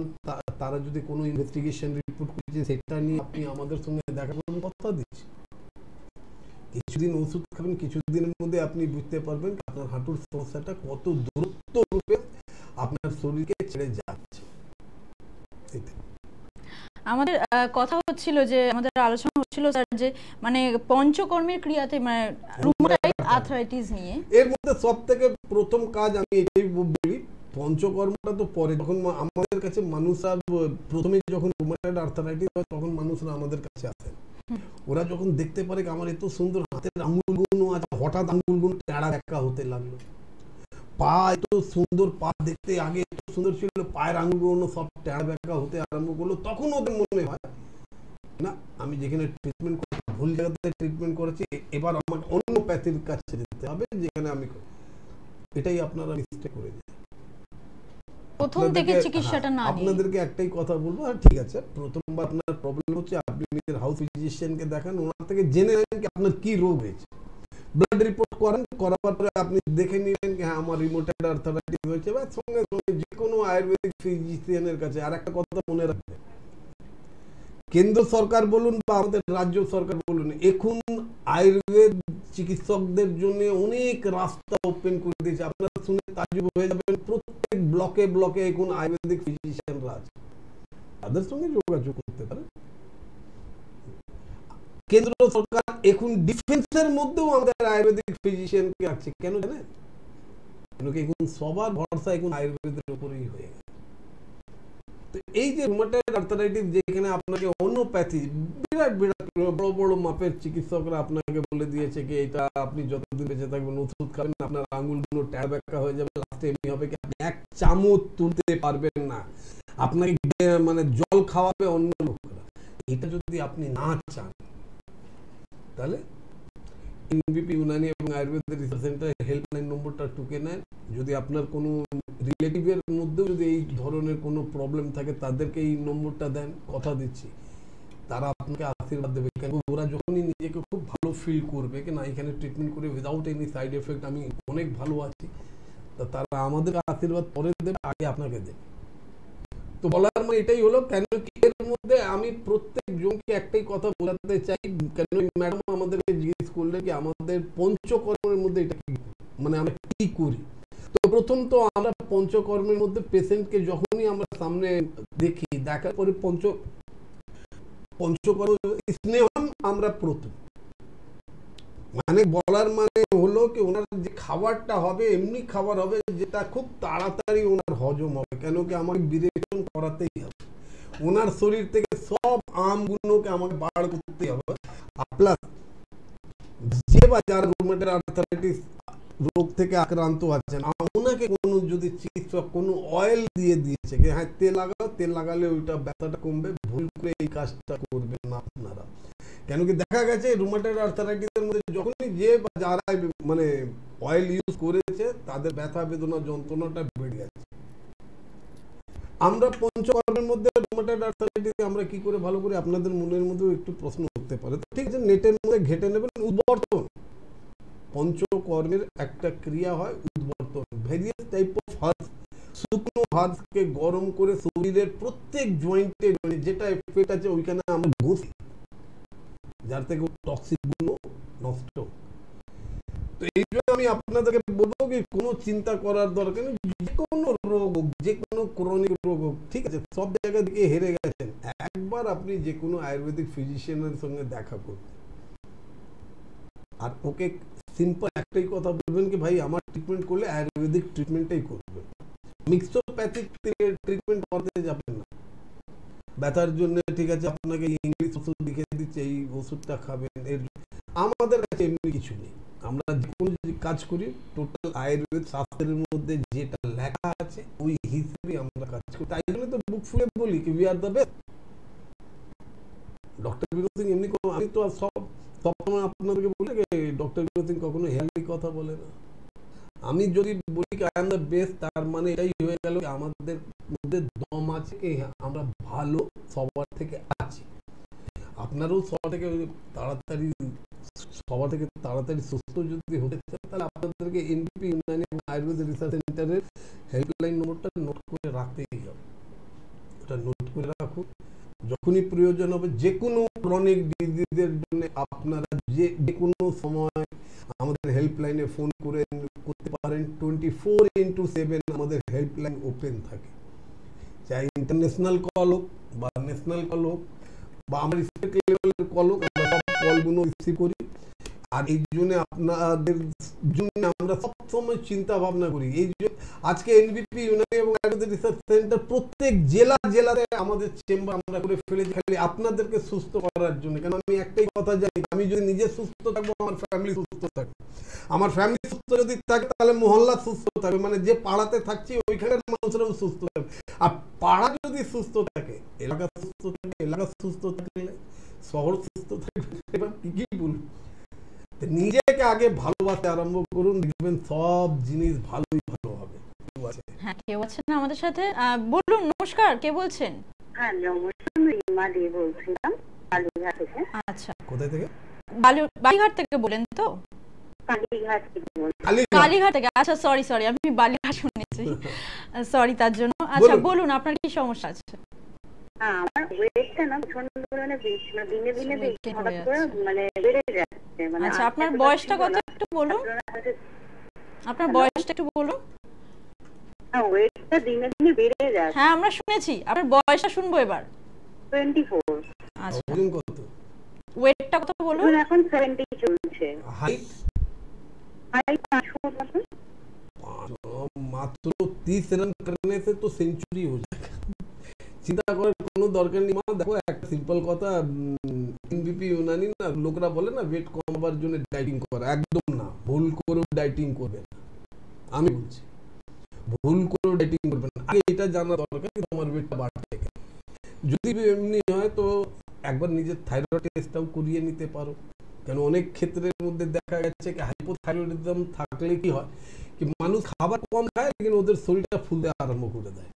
তারা যদি কোনো ইনভেস্টিগেশন রিপোর্ট করেছে সেটা নিয়ে আপনি আমাদের সঙ্গে দেখা করুন, কথা দিচ্ছি। কিছুদিন ওষুধ খাবেন, কিছুদিনের মধ্যে আপনি বুঝতে পারবেন আপনার হাঁটুর সমস্যাটা কত দূরত্ব রূপে আপনার শরীরকে ছেড়ে যাচ্ছে। আমাদের কথা হচ্ছিল যে আমাদের আলোচনা হচ্ছিল স্যার যে মানে পঞ্চকর্মের ক্রিয়াতে মানে রুমাটয়েড আর্থ্রাইটিস নিয়ে এর মধ্যে সবথেকে প্রথম কাজ আমি এটাই বলি, পঞ্চকর্মটা তো পরে। যখন আমাদের কাছে মানুষরা প্রথমে যখন রুমাটয়েড আর্থ্রাইটিস হয় তখন মানুষরা আমাদের কাছে আসে, ওরা যখন দেখতে পারে কি আমার এত সুন্দর হাতের আঙুলগুলো আছে, হঠাৎ আঙুলগুলো টেড়া বেঁকা হতে লাগলো, পা এত সুন্দর, পা দেখতে আগে এত সুন্দর ছিল, পায়ের আঙুলগুলো সব টেড়া বেঁকা হতে আরম্ভ করলো, তখন ওদের মনে হয় না আমি যেখানে ট্রিটমেন্ট করছি ভুল জায়গাতে ট্রিটমেন্ট করেছি, এবার আমাকে অন্য প্যাথির কাছে যেতে হবে যেখানে আমি, এটাই আপনারা মিস্টেক করে দিন। প্রথম থেকে চিকিৎসাটা না, আপনাদেরকে একটাই কথা বলবো, আর ঠিক আছে প্রথমবার আপনার প্রবলেম হচ্ছে আপনি নিজের হাউস ফিজিশিয়ানকে দেখান, ওনার থেকে জেনে নেন কি আপনার কি রোগ হয়েছে, ব্লাড রিপোর্ট করেন, করার পরে আপনি দেখে নিলেন কি হ্যাঁ আমার রিউমাটয়েড আর্থ্রাইটিস হয়েছে, বা সঙ্গে সঙ্গে যে কোনো আয়ুর্বেদিক ফিজিশিয়ানের কাছে। আর একটা কথা মনে রাখবেন, কেন্দ্র সরকার বলুন বা আমাদের রাজ্য সরকার বলুন, এখন আয়ুর্বেদ চিকিৎসকদের জন্য অনেক রাস্তা ওপেন করে দিয়েছে। আপনারা শুনে তাজ্জব হয়ে যাবেন, প্রত্যেক ব্লকে ব্লকে এখন আয়ুর্বেদিক ফিজিশিয়ানরা আছে, তাদের সঙ্গে যোগাযোগ করতে পারেন। কেন্দ্র সরকার এখন ডিফেন্সের মধ্যেও আমাদের আয়ুর্বেদিক ফিজিশিয়ানকে রাখছে, কেন জানেন? কেন কি এখন সবার ভরসা এখন আয়ুর্বেদের উপরেই হয়ে গেছে। তো এই যে রুমাটয়েড আর্থ্রাইটিস যেখানে আপনাকে হোমিওপ্যাথি বিরাট বিরাট বড় বড় মাপের চিকিৎসকরা আপনাকে বলে দিয়েছে কি এটা আপনি যতদিন বেঁচে থাকবেন ওষুধ খাবেন, আপনার আঙুলগুলো টেড়া বেঁকা হয়ে যাবে, লাস্টে এমনি হবে কি আপনি এক চামচ তুলতে পারবেন না, আপনাকে মানে জল খাওয়াবে অন্য লোকরা। এটা যদি আপনি না চান তাহলে এনবিপি ইউনানি এবং আয়ুর্বেদের রিসার্চ সেন্টার হেল্পলাইন নম্বরটা টুকে নেন। যদি আপনার কোনো রিলেটিভের মধ্যেও যদি এই ধরনের কোনো প্রবলেম থাকে তাদেরকে এই নম্বরটা দেন, কথা দিচ্ছি তারা আপনাকে আশীর্বাদ দেবে। কেন ওরা যখনই নিজেকে খুব ভালো ফিল করবে কি না এখানে ট্রিটমেন্ট করে উইদাউট এনি সাইড এফেক্ট আমি অনেক ভালো আছি, তা তারা আমাদের আশীর্বাদ পরে দেবে, আগে আপনাকে দেবে। তো বলার মানে এটাই হলো, কেন কি এর মধ্যে আমি প্রত্যেক জনকে একটাই কথা বলাতে চাই, কেন ম্যাডাম আমাদেরকে জিজ্ঞেস করলে কি আমাদের পঞ্চকর্মের মধ্যে এটা কি, মানে আমরা কি করি। তো প্রথম তো আমরা পঞ্চকর্মের মধ্যে পেশেন্টকে যখনই আমরা সামনে দেখি, দেখার পরে পঞ্চকর্ম স্নেহম আমরা প্রথম, মানে বলার মানে হলো কি ওনার যে খাবারটা হবে এমনি খাবার হবে যেটা খুব তাড়াতাড়ি ওনার হজম হবে, কেন কি আমাকে বিরেচন করাতেই হবে, ওনার শরীর থেকে সব আমগুলোকে আমাকে বার করতেই হবে। প্লাস যে বা যারা রুমেটের আর্থারাইটিস রোগ থেকে আক্রান্ত আছেন, ওনাকে কোনো যদি চিকিৎসক কোনো অয়েল দিয়ে দিয়েছে যে হ্যাঁ তেল লাগাও, তেল লাগালে ওইটা ব্যথাটা কমবে, ভুল করে এই কাজটা করবেন না আপনারা। কেন কি দেখা গেছে রুমেটয়েড আর্থারাইটিসের মধ্যে যখনই যে বা যারা মানে অয়েল ইউজ করেছে তাদের ব্যথা বেদনা যন্ত্রণাটা বেড়ে গেছে। আমরা পঞ্চকর্মের মধ্যে রুমেটয়েড আর্থারাইটিস আমরা কি করে ভালো করে, আপনাদের মনের মধ্যেও একটু প্রশ্ন করতে পারে, ঠিক আছে নেটের মধ্যে ঘেটে নেবেন। উদ্বর্তন, পঞ্চকর্মের একটা ক্রিয়া হয় উদ্বর্তন, ভেরিয়াস টাইপ অফ হার্বস, শুকনো হার্বসকে গরম করে শরীরের প্রত্যেক জয়েন্টে যেটা এফেক্ট আছে ওইখানে আমরা ঘষি, যার থেকে টক্সিক গুলো নষ্ট। তো এই জন্য আমি আপনাদেরকে বলবো কি কোনো চিন্তা করার দরকার নেই, যে কোনো রোগ হোক, যে কোনো ক্রনিক রোগ হোক, ঠিক আছে সব জায়গা থেকে হেরে গেছেন, একবার আপনি যে কোনো আয়ুর্বেদিক ফিজিশিয়ানের সঙ্গে দেখা করবেন আর ওকে সিম্পল একটাই কথা বলবেন কি ভাই আমার ট্রিটমেন্ট করলে আয়ুর্বেদিক ট্রিটমেন্টটাই করবেন, মিক্সোপ্যাথিক ট্রিটমেন্ট করতে যাবেন না। ব্যথার জন্য ঠিক আছে আপনাকে ইংলিশ ওষুধ লিখে দিচ্ছে, এই ওষুধটা খাবেন, এর আমাদের কাছে এমনি কিছু নেই। আমরা যে কোনো কাজ করি টোটাল আয়ুর্বেদ শাস্ত্রের মধ্যে যেটা লেখা আছে ওই হিসেবে আমরা কাজ করি। তাই জন্য তো বুক ফুলে বলি কি we are the best. Doctor Binod Singh এমনি আমি তো সবসময় আপনাদেরকে বলি ডক্টর বিনোদ সিং কখনো হেয়ালি কথা বলে না। আমি যদি বলি কি আই এম দ্য বেস্ট, তার মানে এটাই হয়ে গেল আমাদের মধ্যে দম আছে, আমরা ভালো সবার থেকে আছি। আপনারও সবার থেকে তাড়াতাড়ি সুস্থ যদি হতে চান তাহলে আপনাদেরকে এনবিপি ইউনানি আয়ুর্বেদ রিসার্চ সেন্টারের হেল্পলাইন নম্বরটা নোট করে রাখতেই হবে। ওটা নোট করে রাখুন, যখনই প্রয়োজন হবে যে কোনো ক্রনিক ডিজিজের জন্য আপনারা যে কোনো সময় আমাদের হেল্পলাইনে ফোন করতে পারেন। 24/7 আমাদের হেল্পলাইন ওপেন থাকে, চাই ইন্টারন্যাশনাল কল হোক বা ন্যাশনাল কল হোক বা আমার স্টেট লেভেলের কল হোক, আমরা সব কলগুলো রিসিভ করি। আর এই জন্য আপনাদের জন্য আমরা সবসময় চিন্তা ভাবনা করি। এই আজকে এনবিপি ইউনানি এবং আয়ুর্বেদ রিসার্চ সেন্টার প্রত্যেক জেলাতে আমাদের চেম্বার আমরা করে ফেলেছি খালি আপনাদেরকে সুস্থ করার জন্য। কেন আমি একটাই কথা জানি, আমি যদি নিজে সুস্থ থাকবো আমার ফ্যামিলি সুস্থ থাকবে, আমার ফ্যামিলি সুস্থ যদি থাকে তাহলে মহল্লা সুস্থ থাকবে, মানে যে পাড়াতে থাকছি ওইখানের মানুষরাও সুস্থ থাকবে। আর পাড়া যদি সুস্থ থাকে, এলাকা সুস্থ থাকে, এলাকা সুস্থ থাকলে শহর সুস্থ থাকবে। এবার কি বলবো, নিজেকে আগে ভালোবাসতে আরম্ভ করুন, দেখবেন সব জিনিস ভালোই ভালো হবে। হ্যাঁ কেউ আছেন না আমাদের সাথে, বলুন। নমস্কার, কে বলছেন? হ্যাঁ নমস্কার, রিমা দে বলছিলাম কালীঘাট থেকে। আচ্ছা, কোথায় থেকে? বালিঘাট থেকে বলেন তো? কালীঘাট থেকে। আচ্ছা সরি আমি বালিঘাট শুনেছি, সরি তার জন্য। আচ্ছা বলুন আপনার কি সমস্যা আছে? আমার ওয়েটটা না প্রচন্ড পরিমাণে দিনে দিনে হঠাৎ করে মানে বেড়ে যাচ্ছে। আচ্ছা আপনার বয়সটা কত একটু বলুন, আপনার বয়সটা একটু বলুন। ওয়েটটা দিনে দিনে বেড়ে যাচ্ছে। হ্যাঁ আমরা শুনেছি, আপনার বয়সটা শুনবো এবার। 24। আচ্ছা ওজন কত? ওয়েটটা কত বলুন? এখন 70 চলছে। হাইট? हाइट 5 फुट मात्र 30 रन करने से तो सेंचुरी हो जाएगा। চিন্তা করার কোনো দরকার নেই। মা দেখো একটা সিম্পল কথা, এনবিপি ইউনানি না লোকরা বলে না ওয়েট কমাবার জন্য ডায়েটিং করা, একদম না, ভুল করে ডায়েটিং করবে না। আমি বলছি ভুল করে ডায়েটিং করবে না, আগে এটা জানা দরকার যে তোমার ওয়েটটা বাড়ছে। যদি এমনি হয় তো একবার নিজের থাইরয়েড টেস্টটাও করিয়ে নিতে পারো। কেন অনেক ক্ষেত্রের মধ্যে দেখা যাচ্ছে কি হাইপোথাইরয়েডিজম থাকলে কি হয় কি মানুষ খাবার কম খায় কিন্তু ওদের শরীরটা ফুলতে আরম্ভ করে দেয়।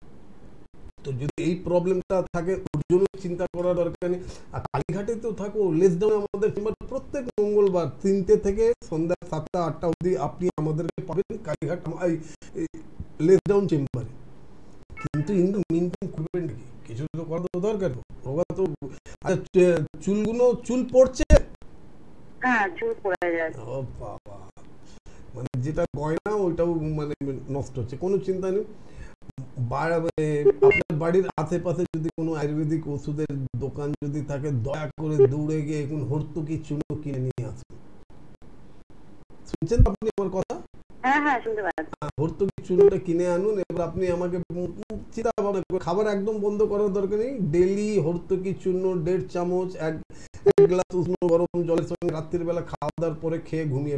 তো যদি এই প্রবলেমটা থাকে ওর জন্য চিন্তা করার দরকার নেই। আর কালীঘাটে তো থাকো, লেস ডাউন আমাদের চেম্বার প্রত্যেক মঙ্গলবার 3টে থেকে সন্ধ্যা 7টা 8টা অবধি আপনি আমাদেরকে পাবেন কালীঘাট লেস ডাউন চেম্বারে। কিন্তু ইন দ্য মিন টাইম করবেন কি, কিছু তো করা তো দরকার। রোগা তো চুলগুলো চুল পড়ছে, হ্যাঁ চুল পড়ে যায়। ও বাবা, মানে যেটা গয়না ওইটাও মানে নষ্ট হচ্ছে। কোনো চিন্তা নেই, আপনার বাড়ির আশেপাশে যদি কোনো আয়ুর্বেদিক ওষুধের দোকান যদি থাকে, দয়া করে দৌড়ে গিয়ে এখন হর্তুকি চূর্ণ কিনে নিয়ে আসুন। শুনছেন আপনি আমার কথা? হ্যাঁ হ্যাঁ শুনতে পাচ্ছি। ভর্তুকি চূর্ণটা কিনে আনুন। এবার আপনি আমাকে চিন্তা ভাবনা করে, খাবার একদম বন্ধ করার দরকার নেই। ডেইলি ভর্তুকি চূর্ণ 1.5 চামচ এক গ্লাস উষ্ণ গরম জলের সঙ্গে রাত্রির বেলা খাওয়া দাওয়ার পরে খেয়ে ঘুমিয়ে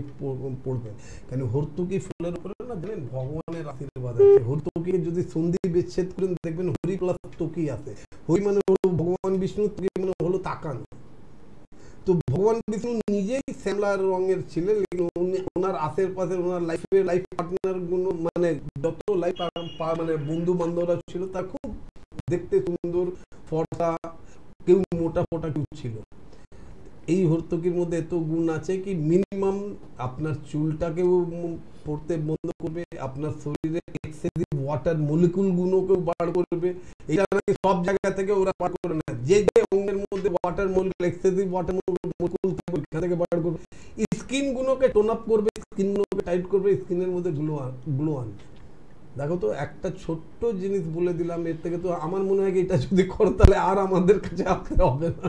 পড়বেন। কেন হর্তুকি ফুলের উপরে না জানেন ভগবানের আশীর্বাদ আছে। হর্তুকি যদি সন্ধি বিচ্ছেদ করেন দেখবেন হরি প্লাস তকি আছে। হরি মানে হলো ভগবান বিষ্ণু, তকি মানে হলো তাকানো। তো ভগবান বিষ্ণু নিজেই শ্যামলা রঙের ছিলেন, ওনার আশেপাশে ওনার লাইফ পার্টনার গুলো মানে যত লাইফ মানে বন্ধু বান্ধবরা ছিল তা খুব দেখতে সুন্দর, ফর্সা, কেউ মোটা ফোটা কেউ ছিল। এই হর্তুকির মধ্যে এত গুণ আছে কি মিনিমাম আপনার চুলটাকেও পড়তে বন্ধ করবে, আপনার শরীরে এক্সেসিভ ওয়াটার মলিকুল গুণকেও বার করবে। এটা নাকি সব জায়গা থেকে ওরা বার করে না, যে যে অঙ্গের মধ্যে water molecule excessive water molecule থাকবে এখান থেকে বার করবে। স্কিন গুলোকে টোন আপ করবে, স্কিন গুলোকে টাইট করবে, স্কিনের মধ্যে গ্লো আনবে। দেখো তো একটা ছোট্ট জিনিস বলে দিলাম, এর থেকে তো আমার মনে হয় এটা যদি করো তাহলে আর আমাদের কাছে আসতে হবে না।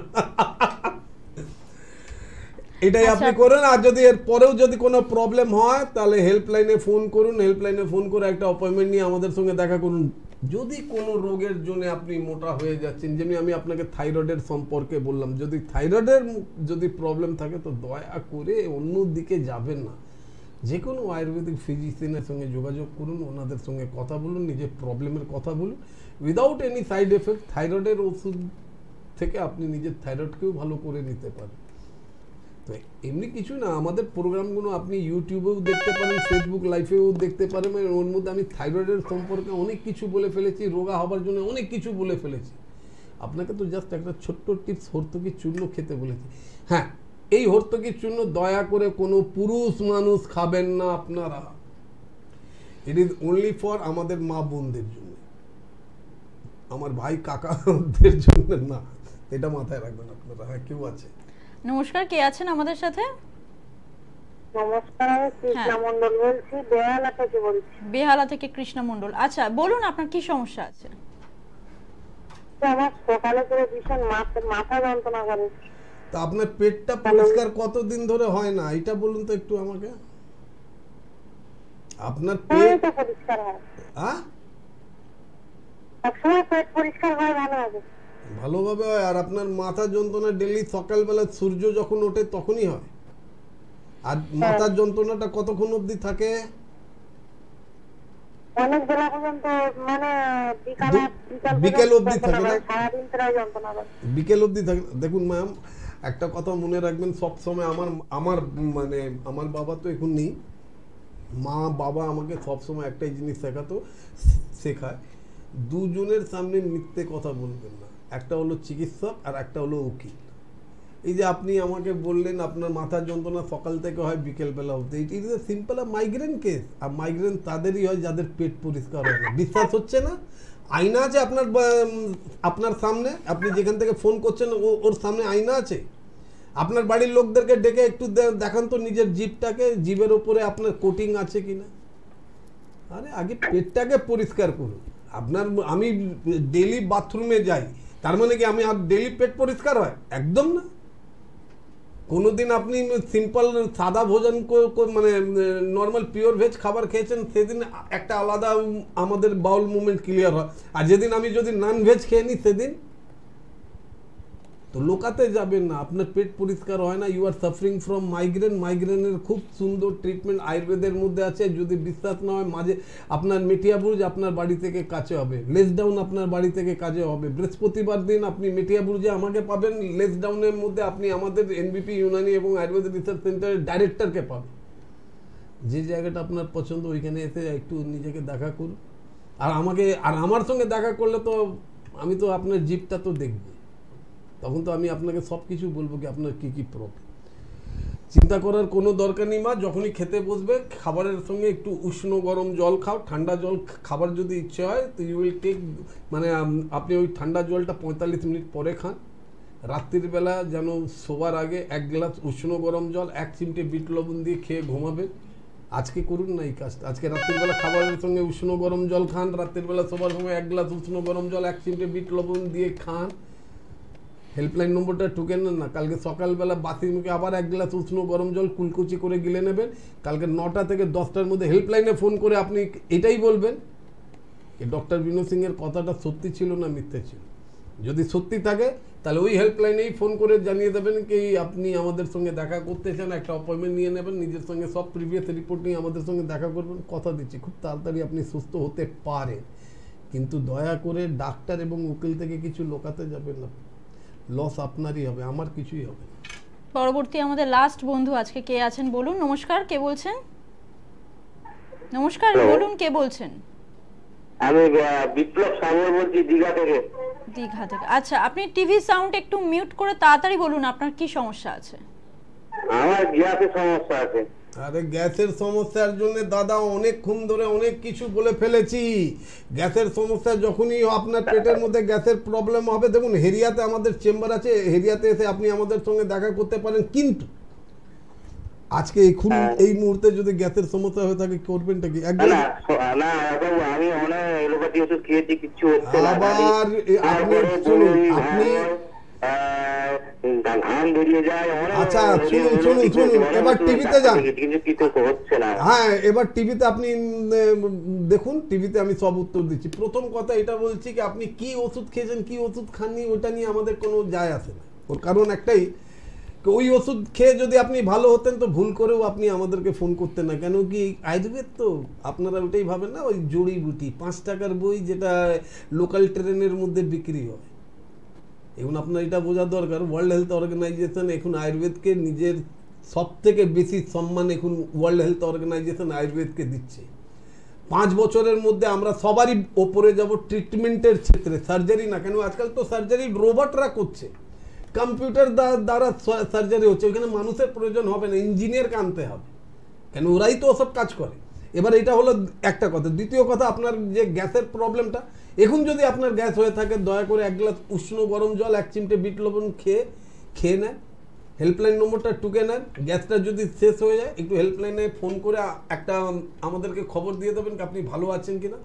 এটাই আপনি করুন। আর যদি এর পরেও যদি কোনো প্রবলেম হয় তাহলে হেল্পলাইনে ফোন করুন, হেল্পলাইনে ফোন করে একটা অ্যাপয়েন্টমেন্ট নিয়ে আমাদের সঙ্গে দেখা করুন। যদি কোনো রোগের জন্য আপনি মোটা হয়ে যাচ্ছেন, যেমনি আমি আপনাকে থাইরয়েডের সম্পর্কে বললাম, যদি থাইরয়েডের যদি প্রবলেম থাকে তো দয়া করে অন্য দিকে যাবেন না, যে কোনো আয়ুর্বেদিক ফিজিশিয়ানের সঙ্গে যোগাযোগ করুন, ওনাদের সঙ্গে কথা বলুন, নিজের প্রবলেমের কথা বলুন, উইদাউট এনি সাইড এফেক্ট। থাইরয়েডের ওষুধ থেকে আপনি নিজের থাইরয়েডকেও ভালো করে নিতে পারেন। তো এমনি কিছু না, আমাদের প্রোগ্রামগুলো আপনি ইউটিউবেও দেখতে পারেন, ফেসবুক লাইভেও দেখতে পারেন। ওর মধ্যে আমি থাইরয়েডের সম্পর্কে অনেক কিছু বলে ফেলেছি, রোগা হবার জন্য অনেক কিছু বলে ফেলেছি। আপনাকে তো জাস্ট একটা ছোট্ট টিপস হর্তুকি চূর্ণ খেতে বলেছি। হ্যাঁ, এই হর্তুকি চূর্ণ দয়া করে কোনো পুরুষ মানুষ খাবেন না আপনারা। ইট ইজ অনলি ফর আমাদের মা বোনদের জন্য, আমার ভাই কাকাদের জন্য না। এটা মাথায় রাখবেন আপনারা। হ্যাঁ, কেউ আছে? নমস্কার, কে আছেন আমাদের সাথে? নমস্কার, কৃষ্ণা মন্ডল বলছি, বেহালা থেকে বলছি। বেহালা থেকে কৃষ্ণা মন্ডল। আচ্ছা বলুন আপনার কি সমস্যা আছে? আমার সকালে করে ভীষণ মাথা যন্ত্রণা করে। তা আপনার পেটটা পরিষ্কার কতদিন ধরে হয় না এটা বলুন তো একটু আমাকে। আপনার পেট পরিষ্কার হয়? হ্যাঁ, সবসময় পেট পরিষ্কার হয় ভালোভাবে হয়। আর আপনার মাথা যন্ত্রণা ডেইলি সকালবেলা সূর্য যখন ওঠে তখনই হয়? আর মাথার যন্ত্রণাটা কতক্ষণ অবধি থাকে? অনেক বেলা পর্যন্ত, মানে বিকেল অবধি থাকে না? সারাদিন প্রায় যন্ত্রণা করে। বিকেল অবধি থাকে। দেখুন ম্যাম, একটা কথা মনে রাখবেন সব সময়, আমার মানে আমার বাবা তো এখন নেই, মা বাবা আমাকে সব সময় একটাই জিনিস শেখায়, দুজনের সামনে মিথ্যে কথা বলবেন না। একটা হলো চিকিৎসক আর একটা হলো উকিল। এই যে আপনি আমাকে বললেন আপনার মাথার যন্ত্রণা সকাল থেকে হয় বিকেলবেলা অবধি, it is a simple migraine case. আর মাইগ্রেন তাদেরই হয় যাদের পেট পরিষ্কার হয় না। বিশ্বাস হচ্ছে না? আয়না আছে আপনার সামনে, আপনি যেখান থেকে ফোন করছেন ওর সামনে আয়না আছে। আপনার বাড়ির লোকদেরকে ডেকে একটু দেখান তো নিজের জিভটাকে, জিভের উপরে আপনার কোটিং আছে কিনা। আরে আগে পেটটাকে পরিষ্কার করুন। আমি ডেইলি বাথরুমে যাই, তার মানে কি আমি আর ডেইলি পেট পরিষ্কার হয়? একদম না। কোনোদিন আপনি সিম্পল সাদা ভোজন মানে নর্মাল পিওর ভেজ খাবার খেয়েছেন, সেদিন একটা আলাদা আমাদের বাউল মুভমেন্ট ক্লিয়ার হয়। আর যেদিন আমি যদি নন ভেজ খেয়ে নিই সেদিন তো লোকাতে যাবেন না, আপনার পেট পরিষ্কার হয় না। You are suffering from migraine. মাইগ্রেনের খুব সুন্দর ট্রিটমেন্ট আয়ুর্বেদের মধ্যে আছে। যদি বিশ্বাস না হয়, মাঝে আপনার মেটিয়াবুরুজ আপনার বাড়ি থেকে কাছে হবে, লেস ডাউন আপনার বাড়ি থেকে কাছে হবে। বৃহস্পতিবার দিন আপনি মেটিয়াবুরুজে আমাকে পাবেন, লেস ডাউনের মধ্যে আপনি আমাদের এনবিপি ইউনানি এবং আয়ুর্বেদিক রিসার্চ সেন্টারের ডাইরেক্টরকে পাবেন। যে জায়গাটা আপনার পছন্দ ওইখানে এসে একটু নিজেকে দেখা করুন। আর আমার সঙ্গে দেখা করলে তো আমি তো আপনার জিভটা তো দেখব, তখন তো আমি আপনাকে সব কিছু বলবো কি আপনার কি কি প্রবলেম। চিন্তা করার কোনো দরকার নেই মা, যখনই খেতে বসবে খাবারের সঙ্গে একটু উষ্ণ গরম জল খাও। ঠান্ডা জল খাবার যদি ইচ্ছে হয় তো ইউ উইল টেক, মানে আপনি ওই ঠান্ডা জলটা 45 মিনিট পরে খান। রাত্রির বেলা যেন শোবার আগে 1 গ্লাস উষ্ণ গরম জল 1 চিমটে বিট লবণ দিয়ে খেয়ে ঘুমাবেন। আজকে করুন না এই কাজটা, আজকে রাত্রিবেলা খাবারের সঙ্গে উষ্ণ গরম জল খান, রাত্রিবেলা শোবার সময় 1 গ্লাস উষ্ণ গরম জল 1 চিমটে বিট লবণ দিয়ে খান। হেল্পলাইন নম্বরটা টুকে নেন না, কালকে সকালবেলা বাসি মুখে আবার 1 গ্লাস উষ্ণ গরম জল কুলকুচি করে গিলে নেবেন। কালকে 9টা থেকে 10টার মধ্যে হেল্পলাইনে ফোন করে আপনি এটাই বলবেন যে ডক্টর বিনোদ সিং এর কথাটা সত্যি ছিল না মিথ্যে ছিল। যদি সত্যি থাকে তাহলে ওই হেল্পলাইনেই ফোন করে জানিয়ে দেবেন কি আপনি আমাদের সঙ্গে দেখা করতে চান, একটা অ্যাপয়েন্টমেন্ট নিয়ে নেবেন, নিজের সঙ্গে সব প্রিভিয়াস রিপোর্ট নিয়ে আমাদের সঙ্গে দেখা করবেন। কথা দিচ্ছি খুব তাড়াতাড়ি আপনি সুস্থ হতে পারেন, কিন্তু দয়া করে ডাক্তার এবং উকিল থেকে কিছু লোকাতে যাবেন না, লস আপনারই হবে, আমার কিছুই হবে না। পরবর্তী আমাদের লাস্ট বন্ধু আজকে কে আছেন বলুন। নমস্কার, কে বলছেন? নমস্কার, বলুন কে বলছেন? আমি বিপ্লব সাগর বলছি দীঘা থেকে। দীঘা থেকে, আচ্ছা আপনি টিভি সাউন্ড একটু মিউট করে তাড়াতাড়ি বলুন আপনার কি সমস্যা আছে। আমার গ্যাসের সমস্যা আছে। আরে গ্যাসের সমস্যার জন্য দাদা অনেকক্ষণ ধরে অনেক কিছু বলে ফেলেছি। গ্যাসের সমস্যা যখনই আপনার পেটের মধ্যে গ্যাসের প্রবলেম হবে, দেখুন হেরিয়াতে আমাদের চেম্বার আছে, হেরিয়াতে এসে আপনি আমাদের সঙ্গে দেখা করতে পারেন। কিন্তু আজকে এখন এই মুহূর্তে যদি গ্যাসের সমস্যা হয়ে থাকে করবেনটা কি? একদম না না আমি অনেক এলোপ্যাথি ওষুধ খেয়েছি, কিছু হচ্ছে না। আবার আপনি শুনুন, আপনি আচ্ছা শুনুন এবার টিভিতে যান। হ্যাঁ এবার টিভিতে আপনি দেখুন, টিভিতে আমি সব উত্তর দিচ্ছি। প্রথম কথা এটা বলছি কি আপনি কি ওষুধ খেয়েছেন কি ওষুধ খাননি ওটা নিয়ে আমাদের কোনো যায় আসে না। ওর কারণ একটাই, ওই ওষুধ খেয়ে যদি আপনি ভালো হতেন তো ভুল করেও আপনি আমাদেরকে ফোন করতেন না। কেন কি আয়ুর্বেদ তো আপনারা ওটাই ভাবেন না, ওই জড়িবুটি 5 টাকার বই যেটা লোকাল ট্রেনের মধ্যে বিক্রি হয়। এখন আপনার এটা বোঝা দরকার, ওয়ার্ল্ড হেলথ অর্গানাইজেশন এখন আয়ুর্বেদকে নিজের সব থেকে বেশি সম্মান এখন ওয়ার্ল্ড হেলথ অর্গানাইজেশন আয়ুর্বেদকে দিচ্ছে। 5 বছরের মধ্যে আমরা সবারই ওপরে যাব ট্রিটমেন্টের ক্ষেত্রে, সার্জারি না। কেন আজকাল তো সার্জারি রোবটরা করছে, কম্পিউটার দ্বারা সার্জারি হচ্ছে, ওইখানে মানুষের প্রয়োজন হবে না, ইঞ্জিনিয়ারকে আনতে হবে, কেন ওরাই তো ওসব কাজ করে। এবার এটা হলো একটা কথা। দ্বিতীয় কথা, আপনার যে গ্যাসের প্রবলেমটা, এখন যদি আপনার গ্যাস হয়ে থাকে দয়া করে 1 গ্লাস উষ্ণ গরম জল 1 চিমটে বিট লবণ খেয়ে নেন। হেল্পলাইন নম্বরটা টুকে নেন। গ্যাসটা যদি শেষ হয়ে যায় একটু হেল্পলাইনে ফোন করে একটা আমাদেরকে খবর দিয়ে দেবেন আপনি ভালো আছেন কিনা।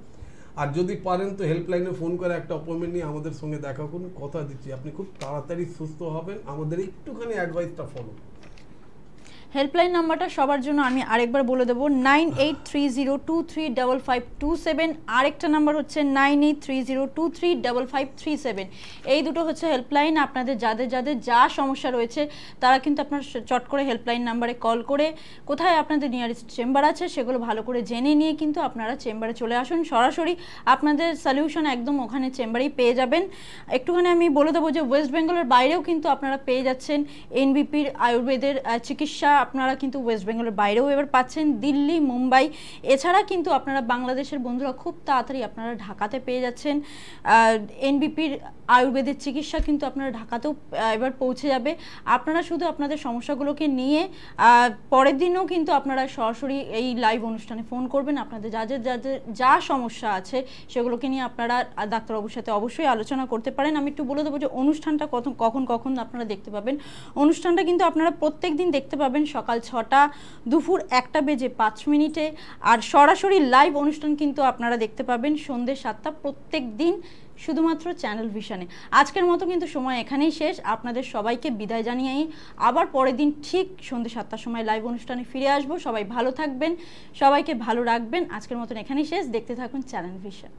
আর যদি পারেন তো হেল্পলাইনে ফোন করে একটা অ্যাপয়েন্টমেন্ট নিয়ে আমাদের সঙ্গে দেখা করুন। কথা দিচ্ছি আপনি খুব তাড়াতাড়ি সুস্থ হবেন, আমাদের একটুখানি অ্যাডভাইসটা ফলো। হেল্পলাইন নাম্বারটা সবার জন্য আমি আরেকবার বলে দেবো, 9830235527। আরেকটা নাম্বার হচ্ছে 9830235537। এই দুটো হচ্ছে হেল্পলাইন। আপনাদের যাদের যা সমস্যা রয়েছে তারা কিন্তু আপনার চট করে হেল্পলাইন নাম্বারে কল করে কোথায় আপনাদের নিয়ারেস্ট চেম্বার আছে সেগুলো ভালো করে জেনে নিয়ে কিন্তু আপনারা চেম্বারে চলে আসুন। সরাসরি আপনাদের সলিউশন একদম ওখানে চেম্বারেই পেয়ে যাবেন। একটুখানি আমি বলে দেবো যে ওয়েস্ট বেঙ্গলের বাইরেও কিন্তু আপনারা পেয়ে যাচ্ছেন এনবিপির আয়ুর্বেদের চিকিৎসা। আপনারা কিন্তু ওয়েস্ট বেঙ্গলের বাইরেও এবার পাচ্ছেন, দিল্লি, মুম্বাই। এছাড়া কিন্তু আপনারা বাংলাদেশের বন্ধুরা খুব তাড়াতাড়ি আপনারা ঢাকাতে পেয়ে যাচ্ছেন। এনবিপির আয়ুর্বেদের চিকিৎসা কিন্তু আপনারা ঢাকাতেও এবার পৌঁছে যাবে। আপনারা শুধু আপনাদের সমস্যাগুলোকে নিয়ে পরের দিনও কিন্তু আপনারা সরাসরি এই লাইভ অনুষ্ঠানে ফোন করবেন। আপনাদের যা সমস্যা আছে সেগুলোকে নিয়ে আপনারা ডাক্তারবাবুর সাথে অবশ্যই আলোচনা করতে পারেন। আমি একটু বলে দেবো যে অনুষ্ঠানটা কখন আপনারা দেখতে পাবেন। অনুষ্ঠানটা কিন্তু আপনারা প্রত্যেক দিন দেখতে পাবেন সকাল 6টা, দুপুর 1টা বেজে 5 মিনিটে। আর সরাসরি লাইভ অনুষ্ঠান কিন্তু আপনারা দেখতে পাবেন সন্ধ্যে 7টা প্রত্যেক দিন, শুধুমাত্র চ্যানেল ভিশনে। আজকের মতো কিন্তু সময় এখানেই শেষ। আপনাদের সবাইকে বিদায় জানিয়েই আবার পরের দিন ঠিক সন্ধ্যে 7টার সময় লাইভ অনুষ্ঠানে ফিরে আসবো। সবাই ভালো থাকবেন, সবাইকে ভালো রাখবেন। আজকের মতন এখানেই শেষ। দেখতে থাকুন চ্যানেল ভিশন।